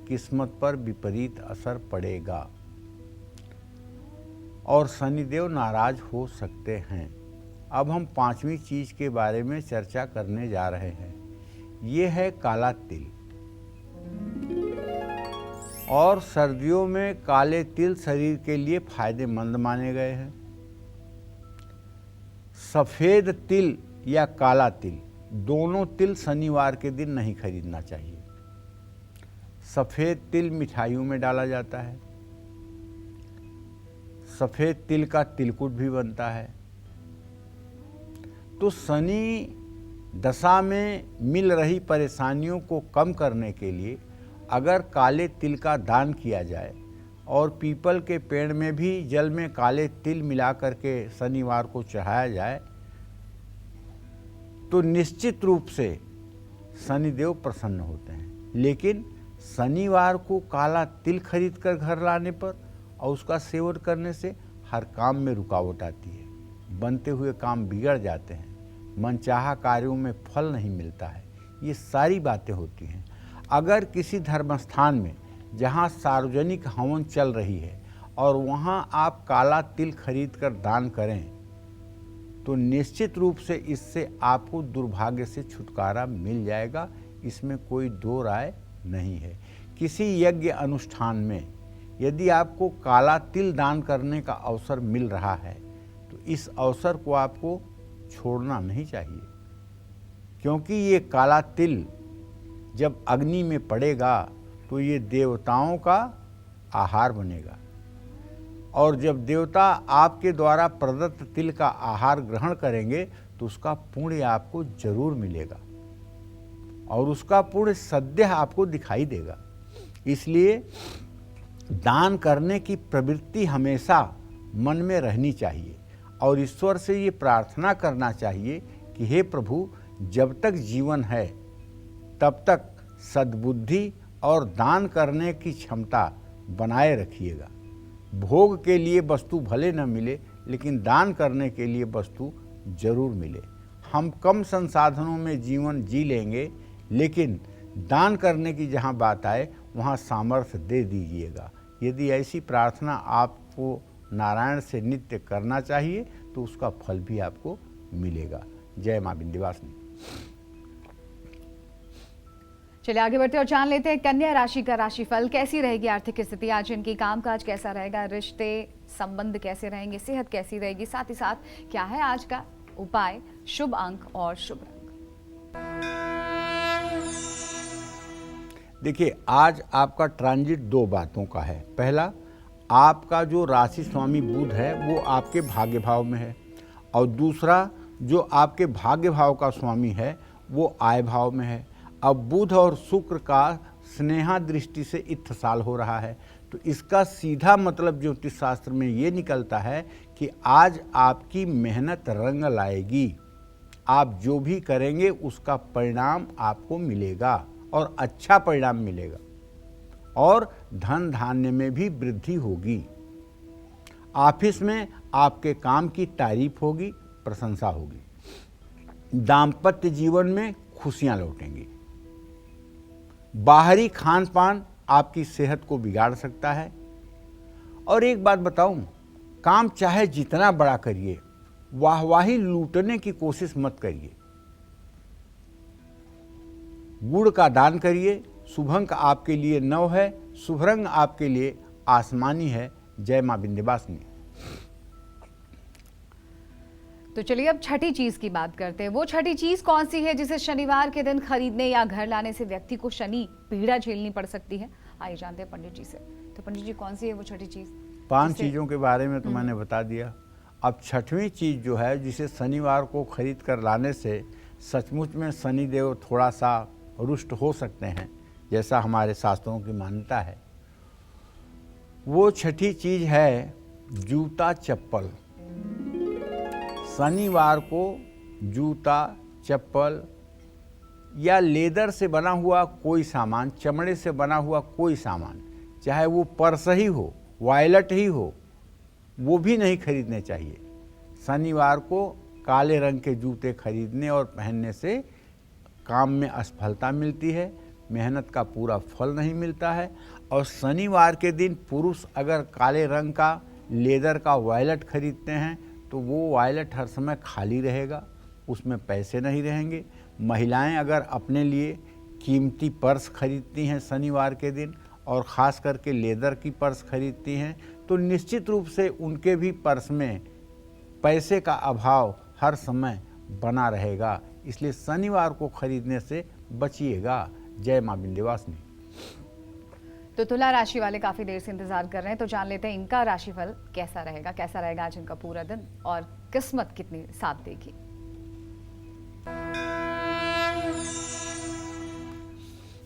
किस्मत पर विपरीत असर पड़ेगा और शनिदेव नाराज हो सकते हैं। अब हम 5वीं चीज़ के बारे में चर्चा करने जा रहे हैं। ये है काला तिल। और सर्दियों में काले तिल शरीर के लिए फायदेमंद माने गए हैं। सफ़ेद तिल या काला तिल, दोनों तिल शनिवार के दिन नहीं खरीदना चाहिए। सफ़ेद तिल मिठाइयों में डाला जाता है। सफ़ेद तिल का तिलकुट भी बनता है। तो शनि दशा में मिल रही परेशानियों को कम करने के लिए अगर काले तिल का दान किया जाए और पीपल के पेड़ में भी जल में काले तिल मिला करके शनिवार को चढ़ाया जाए तो निश्चित रूप से शनिदेव प्रसन्न होते हैं। लेकिन शनिवार को काला तिल खरीद कर घर लाने पर और उसका सेवन करने से हर काम में रुकावट आती है। बनते हुए काम बिगड़ जाते हैं। मनचाहा कार्यों में फल नहीं मिलता है। ये सारी बातें होती हैं। अगर किसी धर्म स्थान में जहाँ सार्वजनिक हवन चल रही है और वहाँ आप काला तिल खरीद कर दान करें तो निश्चित रूप से इससे आपको दुर्भाग्य से छुटकारा मिल जाएगा। इसमें कोई दो राय नहीं है। किसी यज्ञ अनुष्ठान में यदि आपको काला तिल दान करने का अवसर मिल रहा है तो इस अवसर को आपको छोड़ना नहीं चाहिए, क्योंकि ये काला तिल जब अग्नि में पड़ेगा तो ये देवताओं का आहार बनेगा और जब देवता आपके द्वारा प्रदत्त तिल का आहार ग्रहण करेंगे तो उसका पुण्य आपको जरूर मिलेगा और उसका पुण्य सद्य आपको दिखाई देगा। इसलिए दान करने की प्रवृत्ति हमेशा मन में रहनी चाहिए और ईश्वर से ये प्रार्थना करना चाहिए कि हे प्रभु, जब तक जीवन है तब तक सद्बुद्धि और दान करने की क्षमता बनाए रखिएगा। भोग के लिए वस्तु भले न मिले लेकिन दान करने के लिए वस्तु जरूर मिले। हम कम संसाधनों में जीवन जी लेंगे लेकिन दान करने की जहाँ बात आए वहाँ सामर्थ्य दे दीजिएगा। यदि ऐसी प्रार्थना आपको नारायण से नित्य करना चाहिए तो उसका फल भी आपको मिलेगा। जय मां विंध्यवासिनी। चलिए आगे बढ़ते और जान लेते हैं कन्या राशि का राशिफल। कैसी रहेगी आर्थिक स्थिति आज इनकी, कामकाज कैसा रहेगा, रिश्ते संबंध कैसे रहेंगे, सेहत कैसी रहेगी, साथ ही साथ क्या है आज का उपाय, शुभ अंक और शुभ रंग। देखिए, आज आपका ट्रांजिट 2 बातों का है। पहला, आपका जो राशि स्वामी बुध है वो आपके भाग्य भाव में है और दूसरा जो आपके भाग्य भाव का स्वामी है वो आय भाव में है। अब बुध और शुक्र का स्नेहा दृष्टि से इत्थसाल हो रहा है तो इसका सीधा मतलब ज्योतिष शास्त्र में ये निकलता है कि आज आपकी मेहनत रंग लाएगी। आप जो भी करेंगे उसका परिणाम आपको मिलेगा और अच्छा परिणाम मिलेगा और धन धान्य में भी वृद्धि होगी। ऑफिस में आपके काम की तारीफ होगी, प्रशंसा होगी। दाम्पत्य जीवन में खुशियां लौटेंगी। बाहरी खान पान आपकी सेहत को बिगाड़ सकता है। और एक बात बताऊं, काम चाहे जितना बड़ा करिए, वाहवाही लूटने की कोशिश मत करिए। गुड़ का दान करिए। शुभ अंक आपके लिए 9 है। शुभ रंग आपके लिए आसमानी है। जय मां विंध्यवासिनी। तो चलिए अब छठी चीज की बात करते हैं। वो छठी चीज कौन सी है जिसे शनिवार के दिन खरीदने या घर लाने से व्यक्ति को शनि पीड़ा झेलनी पड़ सकती है? आइए जानते हैं पंडित जी से। तो पंडित जी, कौन सी है वो छठी चीज? 5 चीज़ों के बारे में तो मैंने बता दिया। अब छठवीं चीज़ जो है जिसे शनिवार को खरीद कर लाने से सचमुच में शनिदेव थोड़ा सा रुष्ट हो सकते हैं, जैसा हमारे शास्त्रों की मान्यता है, वो छठी चीज़ है जूता चप्पल। शनिवार को जूता चप्पल या लेदर से बना हुआ कोई सामान, चमड़े से बना हुआ कोई सामान, चाहे वो पर्स ही हो, वॉलेट ही हो, वो भी नहीं खरीदने चाहिए। शनिवार को काले रंग के जूते खरीदने और पहनने से काम में असफलता मिलती है, मेहनत का पूरा फल नहीं मिलता है। और शनिवार के दिन पुरुष अगर काले रंग का लेदर का वॉलेट खरीदते हैं तो वो वॉलेट हर समय खाली रहेगा, उसमें पैसे नहीं रहेंगे। महिलाएं अगर अपने लिए कीमती पर्स खरीदती हैं शनिवार के दिन और ख़ास करके लेदर की पर्स खरीदती हैं तो निश्चित रूप से उनके भी पर्स में पैसे का अभाव हर समय बना रहेगा। इसलिए शनिवार को खरीदने से बचिएगा। जय मां विंध्यवासिनी। तो तुला राशि वाले काफी देर से इंतजार कर रहे हैं, तो जान लेते हैं इनका राशिफल कैसा रहेगा आज इनका पूरा दिन और किस्मत कितनी साथ देगी।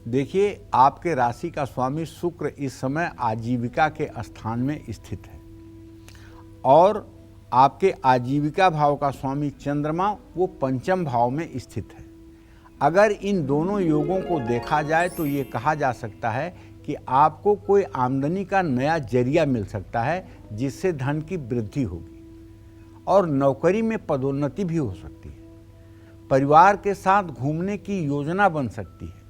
देखिए, आपके राशि का स्वामी शुक्र इस समय आजीविका के स्थान में स्थित है और आपके आजीविका भाव का स्वामी चंद्रमा वो पंचम भाव में स्थित है। अगर इन दोनों योगों को देखा जाए तो ये कहा जा सकता है कि आपको कोई आमदनी का नया जरिया मिल सकता है जिससे धन की वृद्धि होगी और नौकरी में पदोन्नति भी हो सकती है। परिवार के साथ घूमने की योजना बन सकती है।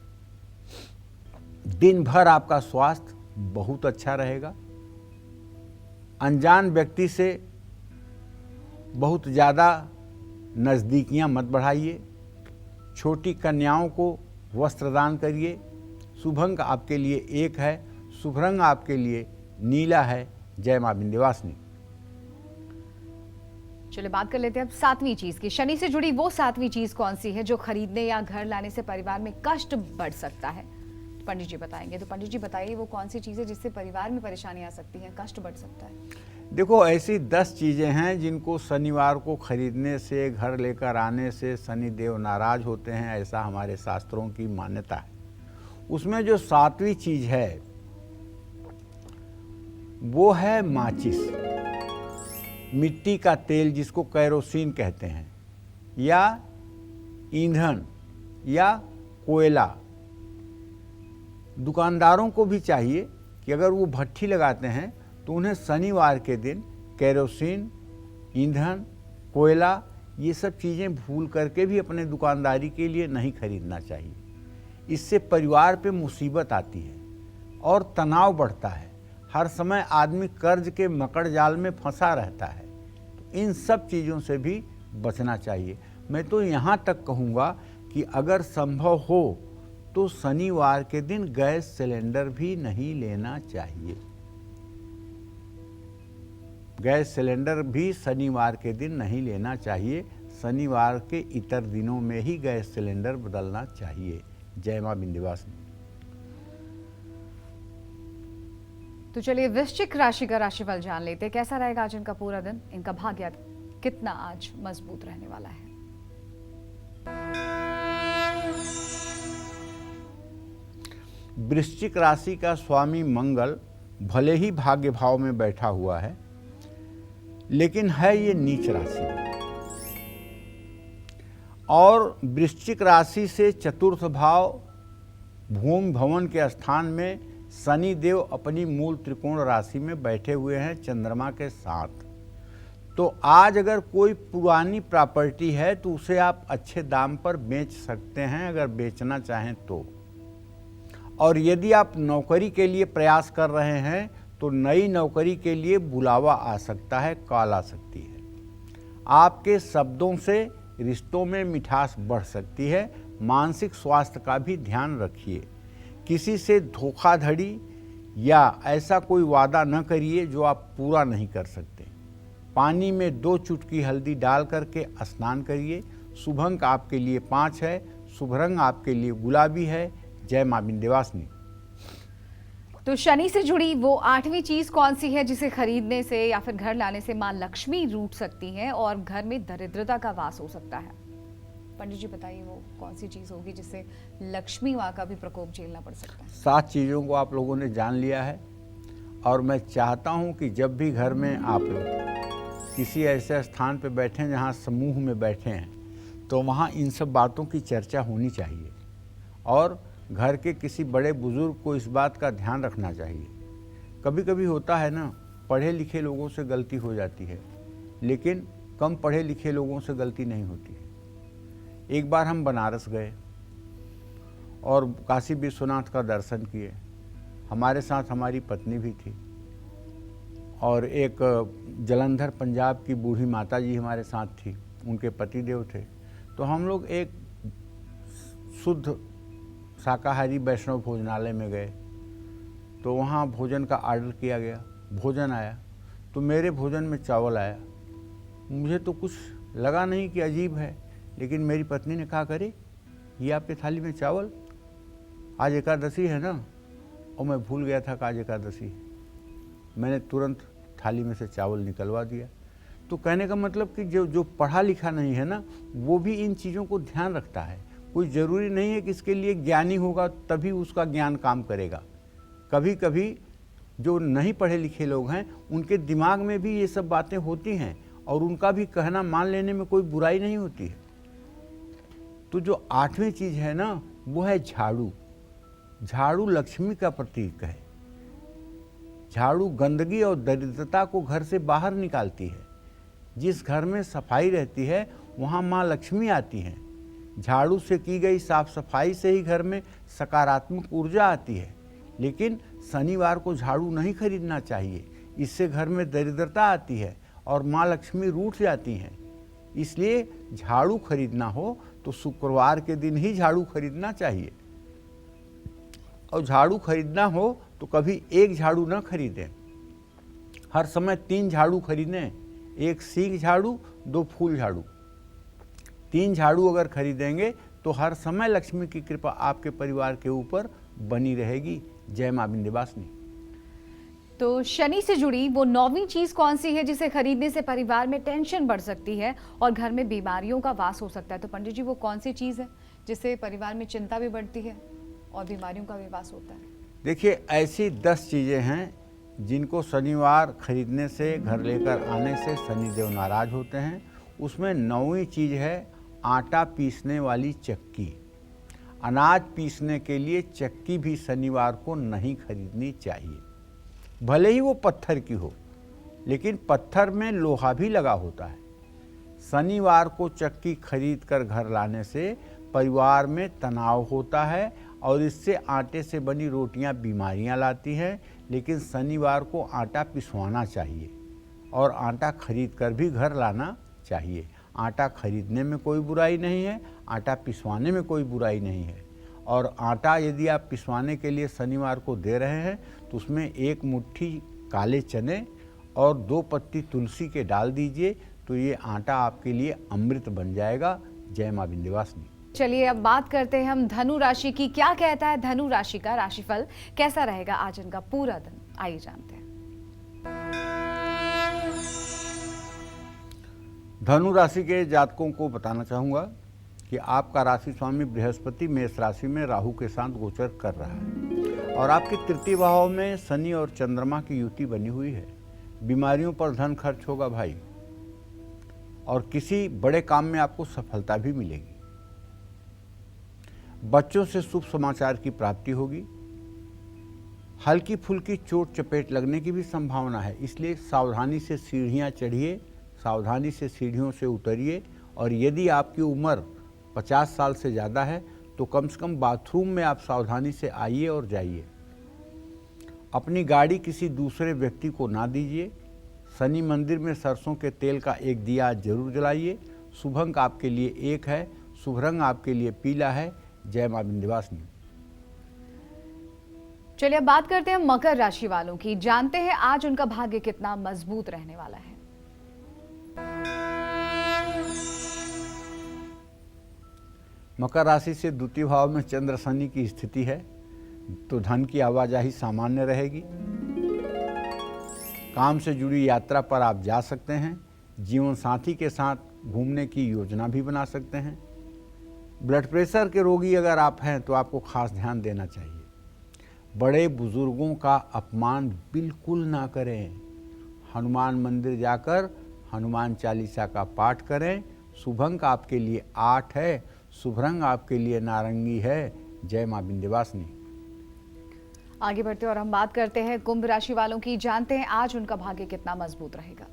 दिन भर आपका स्वास्थ्य बहुत अच्छा रहेगा। अनजान व्यक्ति से बहुत ज़्यादा नज़दीकियां मत बढ़ाइए। छोटी कन्याओं को वस्त्र दान करिए। शुभ अंक आपके लिए 1 है, शुभ रंग आपके लिए नीला है। जय मां विंध्यवासिनी। चलिए बात कर लेते हैं अब 7वीं चीज की। शनि से जुड़ी वो 7वीं चीज कौन सी है जो खरीदने या घर लाने से परिवार में कष्ट बढ़ सकता है? पंडित जी बताएंगे। तो पंडित जी बताइए वो कौन सी चीज है जिससे परिवार में परेशानी आ सकती है, कष्ट बढ़ सकता है? देखो, ऐसी 10 चीज़ें हैं जिनको शनिवार को खरीदने से, घर लेकर आने से शनिदेव नाराज होते हैं, ऐसा हमारे शास्त्रों की मान्यता है। उसमें जो 7वीं चीज़ है वो है माचिस, मिट्टी का तेल जिसको कैरोसिन कहते हैं, या ईंधन या कोयला। दुकानदारों को भी चाहिए कि अगर वो भट्ठी लगाते हैं तो उन्हें शनिवार के दिन कैरोसिन, ईंधन, कोयला, ये सब चीज़ें भूल करके भी अपने दुकानदारी के लिए नहीं खरीदना चाहिए। इससे परिवार पे मुसीबत आती है और तनाव बढ़ता है। हर समय आदमी कर्ज के मकड़ जाल में फंसा रहता है। तो इन सब चीज़ों से भी बचना चाहिए। मैं तो यहाँ तक कहूँगा कि अगर संभव हो तो शनिवार के दिन गैस सिलेंडर भी नहीं लेना चाहिए। गैस सिलेंडर भी शनिवार के दिन नहीं लेना चाहिए। शनिवार के इतर दिनों में ही गैस सिलेंडर बदलना चाहिए। जय मां विंध्यवासिनी। तो चलिए वृश्चिक राशि का राशिफल जान लेते हैं। कैसा रहेगा आज इनका पूरा दिन, इनका भाग्य कितना आज मजबूत रहने वाला है? वृश्चिक राशि का स्वामी मंगल भले ही भाग्य भाव में बैठा हुआ है, लेकिन है ये नीच राशि और वृश्चिक राशि से चतुर्थ भाव भूमि भवन के स्थान में शनि देव अपनी मूल त्रिकोण राशि में बैठे हुए हैं चंद्रमा के साथ। तो आज अगर कोई पुरानी प्रॉपर्टी है तो उसे आप अच्छे दाम पर बेच सकते हैं अगर बेचना चाहें तो। और यदि आप नौकरी के लिए प्रयास कर रहे हैं तो नई नौकरी के लिए बुलावा आ सकता है, कॉल आ सकती है। आपके शब्दों से रिश्तों में मिठास बढ़ सकती है। मानसिक स्वास्थ्य का भी ध्यान रखिए। किसी से धोखाधड़ी या ऐसा कोई वादा न करिए जो आप पूरा नहीं कर सकते। पानी में 2 चुटकी हल्दी डाल करके स्नान करिए। शुभ अंक आपके लिए 5 है, शुभ रंग आपके लिए गुलाबी है। जय मां विंध्यवासिनी। तो शनि से जुड़ी वो 8वीं चीज कौन सी है जिसे खरीदने से या फिर घर लाने से मां लक्ष्मी रूठ सकती है और घर में दरिद्रता का वास हो सकता है? पंडित जी बताइए वो कौन सी चीज होगी जिससे लक्ष्मी मां का भी प्रकोप झेलना पड़ सकता है? 7 चीज़ों को आप लोगों ने जान लिया है और मैं चाहता हूं कि जब भी घर में आप लोग किसी ऐसे स्थान पर बैठें जहां समूह में बैठे हैं तो वहां इन सब बातों की चर्चा होनी चाहिए और घर के किसी बड़े बुजुर्ग को इस बात का ध्यान रखना चाहिए। कभी कभी होता है ना, पढ़े लिखे लोगों से गलती हो जाती है लेकिन कम पढ़े लिखे लोगों से गलती नहीं होती है। एक बार हम बनारस गए और काशी विश्वनाथ का दर्शन किए। हमारे साथ हमारी पत्नी भी थी और एक जलंधर पंजाब की बूढ़ी माता जी हमारे साथ थी, उनके पतिदेव थे। तो हम लोग एक शुद्ध शाकाहारी वैष्णव भोजनालय में गए तो वहाँ भोजन का ऑर्डर किया गया। भोजन आया तो मेरे भोजन में चावल आया। मुझे तो कुछ लगा नहीं कि अजीब है, लेकिन मेरी पत्नी ने कहा, करे ये आपके थाली में चावल, आज एकादशी है ना? और मैं भूल गया था कि आज एकादशी है। मैंने तुरंत थाली में से चावल निकलवा दिया। तो कहने का मतलब कि जो पढ़ा लिखा नहीं है ना, वो भी इन चीज़ों को ध्यान रखता है। कोई ज़रूरी नहीं है कि इसके लिए ज्ञानी होगा तभी उसका ज्ञान काम करेगा। कभी कभी जो नहीं पढ़े लिखे लोग हैं उनके दिमाग में भी ये सब बातें होती हैं और उनका भी कहना मान लेने में कोई बुराई नहीं होती है। तो जो 8वीं चीज़ है ना, वो है झाड़ू। झाड़ू लक्ष्मी का प्रतीक है। झाड़ू गंदगी और दरिद्रता को घर से बाहर निकालती है। जिस घर में सफाई रहती है वहाँ माँ लक्ष्मी आती हैं। झाड़ू से की गई साफ सफाई से ही घर में सकारात्मक ऊर्जा आती है। लेकिन शनिवार को झाड़ू नहीं खरीदना चाहिए, इससे घर में दरिद्रता आती है और माँ लक्ष्मी रूठ जाती हैं। इसलिए झाड़ू खरीदना हो तो शुक्रवार के दिन ही झाड़ू खरीदना चाहिए। और झाड़ू खरीदना हो तो कभी एक झाड़ू न खरीदें, हर समय 3 झाड़ू खरीदें। 1 सींग झाड़ू, 2 फूल झाड़ू। 3 झाड़ू अगर खरीदेंगे तो हर समय लक्ष्मी की कृपा आपके परिवार के ऊपर बनी रहेगी। जय मां विंध्यवासिनी। तो शनि से जुड़ी वो 9वीं चीज कौन सी है जिसे खरीदने से परिवार में टेंशन बढ़ सकती है और घर में बीमारियों का वास हो सकता है? तो पंडित जी वो कौन सी चीज है जिससे परिवार में चिंता भी बढ़ती है और बीमारियों का भी वास होता है? देखिए, ऐसी 10 चीज़ें हैं जिनको शनिवार खरीदने से, घर लेकर आने से शनिदेव नाराज होते हैं। उसमें 9वीं चीज़ है आटा पीसने वाली चक्की। अनाज पीसने के लिए चक्की भी शनिवार को नहीं खरीदनी चाहिए। भले ही वो पत्थर की हो, लेकिन पत्थर में लोहा भी लगा होता है। शनिवार को चक्की खरीद कर घर लाने से परिवार में तनाव होता है और इससे आटे से बनी रोटियां बीमारियां लाती हैं। लेकिन शनिवार को आटा पिसवाना चाहिए और आटा खरीद कर भी घर लाना चाहिए। आटा खरीदने में कोई बुराई नहीं है, आटा पिसवाने में कोई बुराई नहीं है। और आटा यदि आप पिसवाने के लिए शनिवार को दे रहे हैं तो उसमें 1 मुट्ठी काले चने और 2 पत्ती तुलसी के डाल दीजिए, तो ये आटा आपके लिए अमृत बन जाएगा। जय मां विंध्यवासिनी। चलिए अब बात करते हैं हम धनु राशि की। क्या कहता है धनु राशि का राशिफल, कैसा रहेगा आज इनका पूरा दिन, आइए जानते हैं। धनु राशि के जातकों को बताना चाहूँगा कि आपका राशि स्वामी बृहस्पति मेष राशि में राहु के साथ गोचर कर रहा है और आपके 3य भाव में शनि और चंद्रमा की युति बनी हुई है। बीमारियों पर धन खर्च होगा भाई, और किसी बड़े काम में आपको सफलता भी मिलेगी। बच्चों से शुभ समाचार की प्राप्ति होगी। हल्की फुल्की चोट चपेट लगने की भी संभावना है, इसलिए सावधानी से सीढ़ियाँ चढ़िए, सावधानी से सीढ़ियों से उतरिए। और यदि आपकी उम्र 50 साल से ज़्यादा है तो कम से कम बाथरूम में आप सावधानी से आइए और जाइए। अपनी गाड़ी किसी दूसरे व्यक्ति को ना दीजिए। शनि मंदिर में सरसों के तेल का एक दिया जरूर जलाइए। शुभ अंक आपके लिए 1 है, शुभ रंग आपके लिए पीला है। जय मां विंध्यवासिनी। चलिए अब बात करते हैं मकर राशि वालों की। जानते हैं आज उनका भाग्य कितना मजबूत रहने वाला है। मकर राशि से द्वितीय भाव में चंद्र शनि की स्थिति है, तो धन की आवाजाही सामान्य रहेगी। काम से जुड़ी यात्रा पर आप जा सकते हैं। जीवन साथी के साथ घूमने की योजना भी बना सकते हैं। ब्लड प्रेशर के रोगी अगर आप हैं तो आपको खास ध्यान देना चाहिए। बड़े बुजुर्गों का अपमान बिल्कुल ना करें। हनुमान मंदिर जाकर हनुमान चालीसा का पाठ करें। शुभ अंक आपके लिए 8 है, शुभ रंग आपके लिए नारंगी है। जय मां विंध्यवासिनी। आगे बढ़ते और हम बात करते हैं कुंभ राशि वालों की। जानते हैं आज उनका भाग्य कितना मजबूत रहेगा।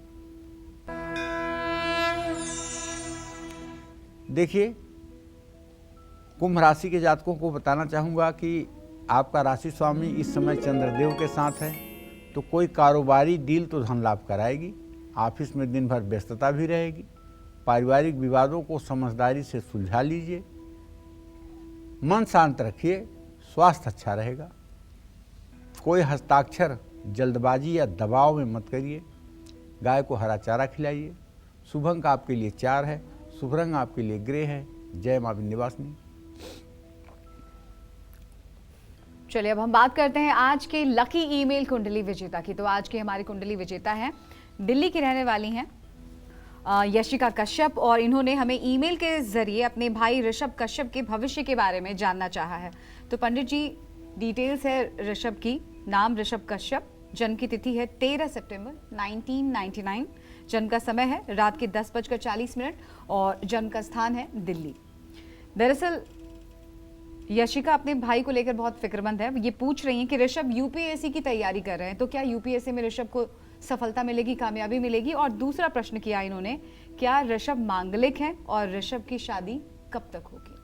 देखिए, कुंभ राशि के जातकों को बताना चाहूँगा कि आपका राशि स्वामी इस समय चंद्रदेव के साथ है, तो कोई कारोबारी डील तो धन लाभ कराएगी। ऑफिस में दिन भर व्यस्तता भी रहेगी। पारिवारिक विवादों को समझदारी से सुलझा लीजिए। मन शांत रखिए, स्वास्थ्य अच्छा रहेगा। कोई हस्ताक्षर जल्दबाजी या दबाव में मत करिए। गाय को हरा चारा खिलाइए। शुभ अंक आपके लिए 4 है, शुभ रंग आपके लिए ग्रे है। जय मां विंध्यवासिनी। चलिए अब हम बात करते हैं आज के लकी ईमेल कुंडली विजेता की। तो आज की हमारी कुंडली विजेता है, दिल्ली की रहने वाली हैं यशिका कश्यप, और इन्होंने हमें ईमेल के जरिए अपने भाई ऋषभ कश्यप के भविष्य के बारे में जानना चाहा है। तो पंडित जी, डिटेल्स है ऋषभ की। नाम ऋषभ कश्यप, जन्म की तिथि है 13 सितंबर 1999, जन्म का समय है रात के 10:40 और जन्म का स्थान है दिल्ली। दरअसल यशिका अपने भाई को लेकर बहुत फिक्रमंद है। ये पूछ रही हैं कि ऋषभ यूपीएससी की तैयारी कर रहे हैं, तो क्या यूपीएससी में ऋषभ को सफलता मिलेगी, कामयाबी मिलेगी? और दूसरा प्रश्न किया इन्होंने, क्या ऋषभ मांगलिक हैं और ऋषभ की शादी कब तक होगी?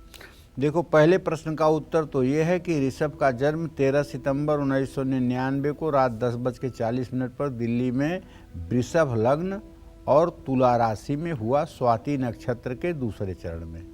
देखो, पहले प्रश्न का उत्तर तो ये है कि ऋषभ का जन्म 13 सितंबर 1999 को रात 10:40 पर दिल्ली में वृषभ लग्न और तुला राशि में हुआ, स्वाति नक्षत्र के दूसरे चरण में।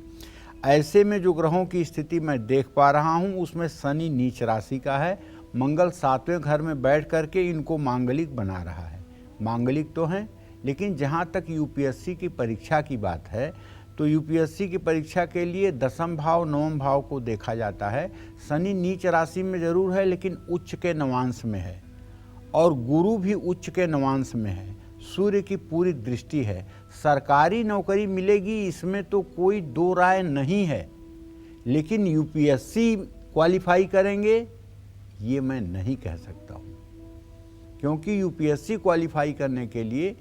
ऐसे में जो ग्रहों की स्थिति मैं देख पा रहा हूँ उसमें शनि नीच राशि का है। मंगल 7वें घर में बैठ करके इनको मांगलिक बना रहा है। मांगलिक तो हैं, लेकिन जहाँ तक यूपीएससी की परीक्षा की बात है तो यूपीएससी की परीक्षा के लिए 10वें भाव 9वें भाव को देखा जाता है। शनि नीच राशि में जरूर है, लेकिन उच्च के नवांश में है, और गुरु भी उच्च के नवांश में है। सूर्य की पूरी दृष्टि है। सरकारी नौकरी मिलेगी, इसमें तो कोई दो राय नहीं है, लेकिन यूपीएससी क्वालिफाई करेंगे ये मैं नहीं कह सकता हूँ, क्योंकि यूपीएससी क्वालिफाई करने के लिए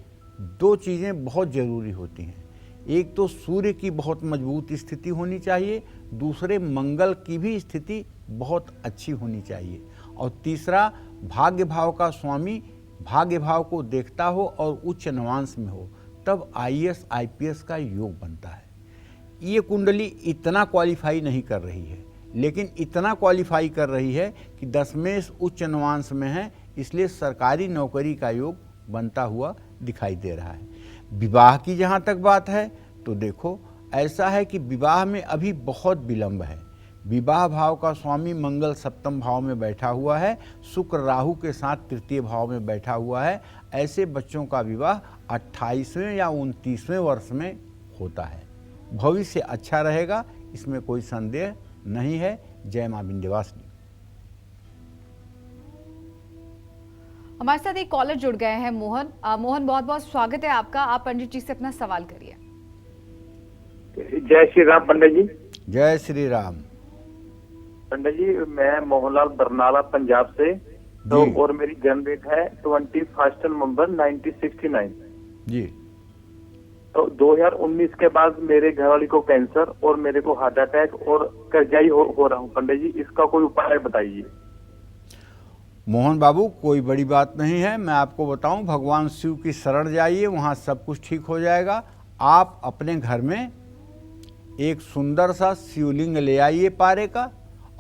2 चीज़ें बहुत ज़रूरी होती हैं। एक तो सूर्य की बहुत मजबूत स्थिति होनी चाहिए, दूसरे मंगल की भी स्थिति बहुत अच्छी होनी चाहिए, और तीसरा भाग्य भाव का स्वामी भाग्य भाव को देखता हो और उच्च नवांश में हो, तब आईएएस आईपीएस का योग बनता है। ये कुंडली इतना क्वालिफाई नहीं कर रही है, लेकिन इतना क्वालिफाई कर रही है कि 10वें उच्च नवांश में है, इसलिए सरकारी नौकरी का योग बनता हुआ दिखाई दे रहा है। विवाह की जहाँ तक बात है तो देखो, ऐसा है कि विवाह में अभी बहुत विलंब है। विवाह भाव का स्वामी मंगल 7वें भाव में बैठा हुआ है, शुक्र राहु के साथ 3य भाव में बैठा हुआ है। ऐसे बच्चों का विवाह 28वें या 29वें वर्ष में होता है। भविष्य अच्छा रहेगा, इसमें कोई संदेह नहीं है। जय मां विंध्यवासिनी। हमारे साथ एक कॉलर जुड़ गए हैं, मोहन। मोहन, बहुत बहुत स्वागत है आपका। आप पंडित जी से अपना सवाल करिए। जय श्री राम पंडित जी। जय श्री राम। पंडित जी, मैं मोहनलाल बरनाला पंजाब से, तो जी। और मेरी जन्म डेट है 21 नवंबर 1969 जी। तो 2019 के बाद मेरे घरवाली को कैंसर और मेरे को हार्ट अटैक और कर्जाई हो रहा हूँ पंडित जी, इसका कोई उपाय बताइए। मोहन बाबू, कोई बड़ी बात नहीं है। मैं आपको बताऊं, भगवान शिव की शरण जाइए, वहाँ सब कुछ ठीक हो जाएगा। आप अपने घर में एक सुंदर सा शिवलिंग ले आइए पारे का,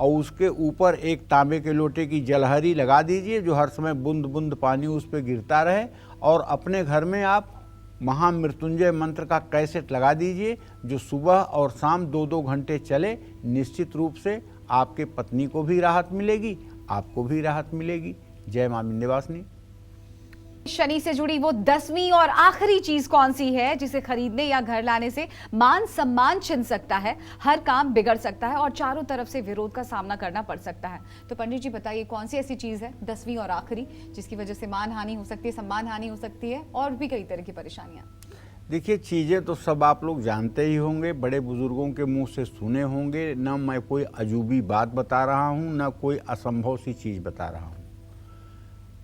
और उसके ऊपर एक तांबे के लोटे की जलहरी लगा दीजिए, जो हर समय बूंद बूंद पानी उस पर गिरता रहे। और अपने घर में आप महामृत्युंजय मंत्र का कैसेट लगा दीजिए, जो सुबह और शाम 2-2 घंटे चले। निश्चित रूप से आपके पत्नी को भी राहत मिलेगी, आपको भी राहत मिलेगी। जय मां विंध्यवासिनी। शनि से जुड़ी वो 10वीं और आखिरी चीज कौन सी है जिसे खरीदने या घर लाने से मान सम्मान छिन सकता है, हर काम बिगड़ सकता है और चारों तरफ से विरोध का सामना करना पड़ सकता है। तो पंडित जी बताइए, कौन सी ऐसी चीज है 10वीं और आखिरी जिसकी वजह से मान हानि हो सकती है, सम्मान हानि हो सकती है और भी कई तरह की परेशानियां? देखिए, चीज़ें तो सब आप लोग जानते ही होंगे, बड़े बुजुर्गों के मुंह से सुने होंगे। न मैं कोई अजूबी बात बता रहा हूं, न कोई असंभव सी चीज़ बता रहा हूं।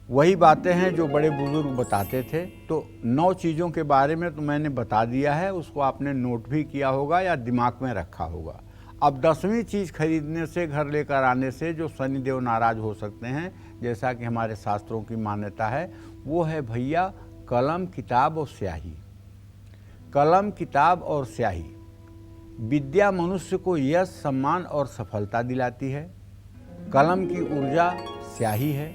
वही बातें हैं जो बड़े बुजुर्ग बताते थे। तो 9 चीज़ों के बारे में तो मैंने बता दिया है, उसको आपने नोट भी किया होगा या दिमाग में रखा होगा। अब 10वीं चीज़ खरीदने से, घर लेकर आने से जो शनिदेव नाराज हो सकते हैं, जैसा कि हमारे शास्त्रों की मान्यता है, वो है भैया कलम, किताब और स्याही। कलम, किताब और स्याही। विद्या मनुष्य को यश, सम्मान और सफलता दिलाती है। कलम की ऊर्जा स्याही है।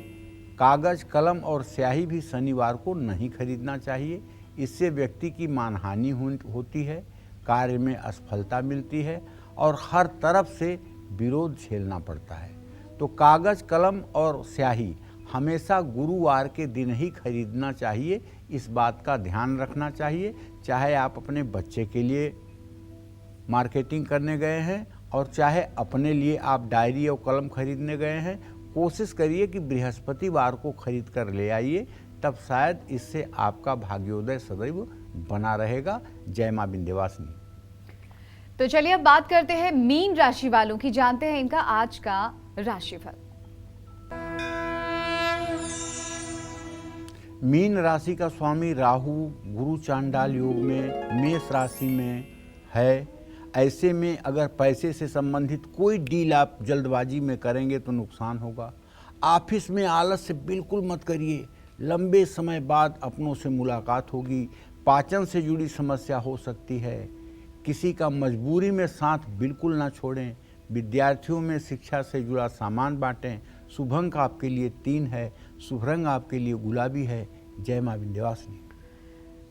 कागज, कलम और स्याही भी शनिवार को नहीं खरीदना चाहिए। इससे व्यक्ति की मानहानि होती है, कार्य में असफलता मिलती है और हर तरफ से विरोध झेलना पड़ता है। तो कागज, कलम और स्याही हमेशा गुरुवार के दिन ही खरीदना चाहिए। इस बात का ध्यान रखना चाहिए। चाहे आप अपने बच्चे के लिए मार्केटिंग करने गए हैं और चाहे अपने लिए आप डायरी और कलम खरीदने गए हैं, कोशिश करिए कि बृहस्पतिवार को खरीद कर ले आइए, तब शायद इससे आपका भाग्योदय सदैव बना रहेगा। जय मां विंध्यवासिनी। तो चलिए अब बात करते हैं मीन राशि वालों की, जानते हैं इनका आज का राशिफल। मीन राशि का स्वामी राहु गुरु चांडाल योग में मेष राशि में है। ऐसे में अगर पैसे से संबंधित कोई डील आप जल्दबाजी में करेंगे तो नुकसान होगा। ऑफिस में आलस्य बिल्कुल मत करिए, लंबे समय बाद अपनों से मुलाकात होगी। पाचन से जुड़ी समस्या हो सकती है। किसी का मजबूरी में साथ बिल्कुल ना छोड़ें। विद्यार्थियों में शिक्षा से जुड़ा सामान बांटें। शुभ अंक आपके लिए 3 है। शुभ रंग आपके लिए गुलाबी है। जय मां विंध्यवासिनी।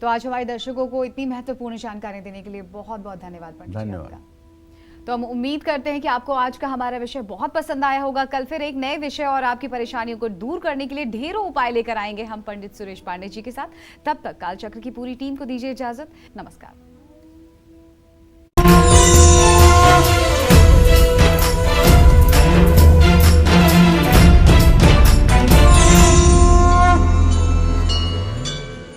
तो आज हमारे दर्शकों को इतनी महत्वपूर्ण जानकारी देने के लिए बहुत बहुत धन्यवाद पंडित जी धन्यवाद। आपका। तो हम उम्मीद करते हैं कि आपको आज का हमारा विषय बहुत पसंद आया होगा। कल फिर एक नए विषय और आपकी परेशानियों को दूर करने के लिए ढेरों उपाय लेकर आएंगे हम पंडित सुरेश पांडे जी के साथ। तब तक कालचक्र की पूरी टीम को दीजिए इजाजत। नमस्कार।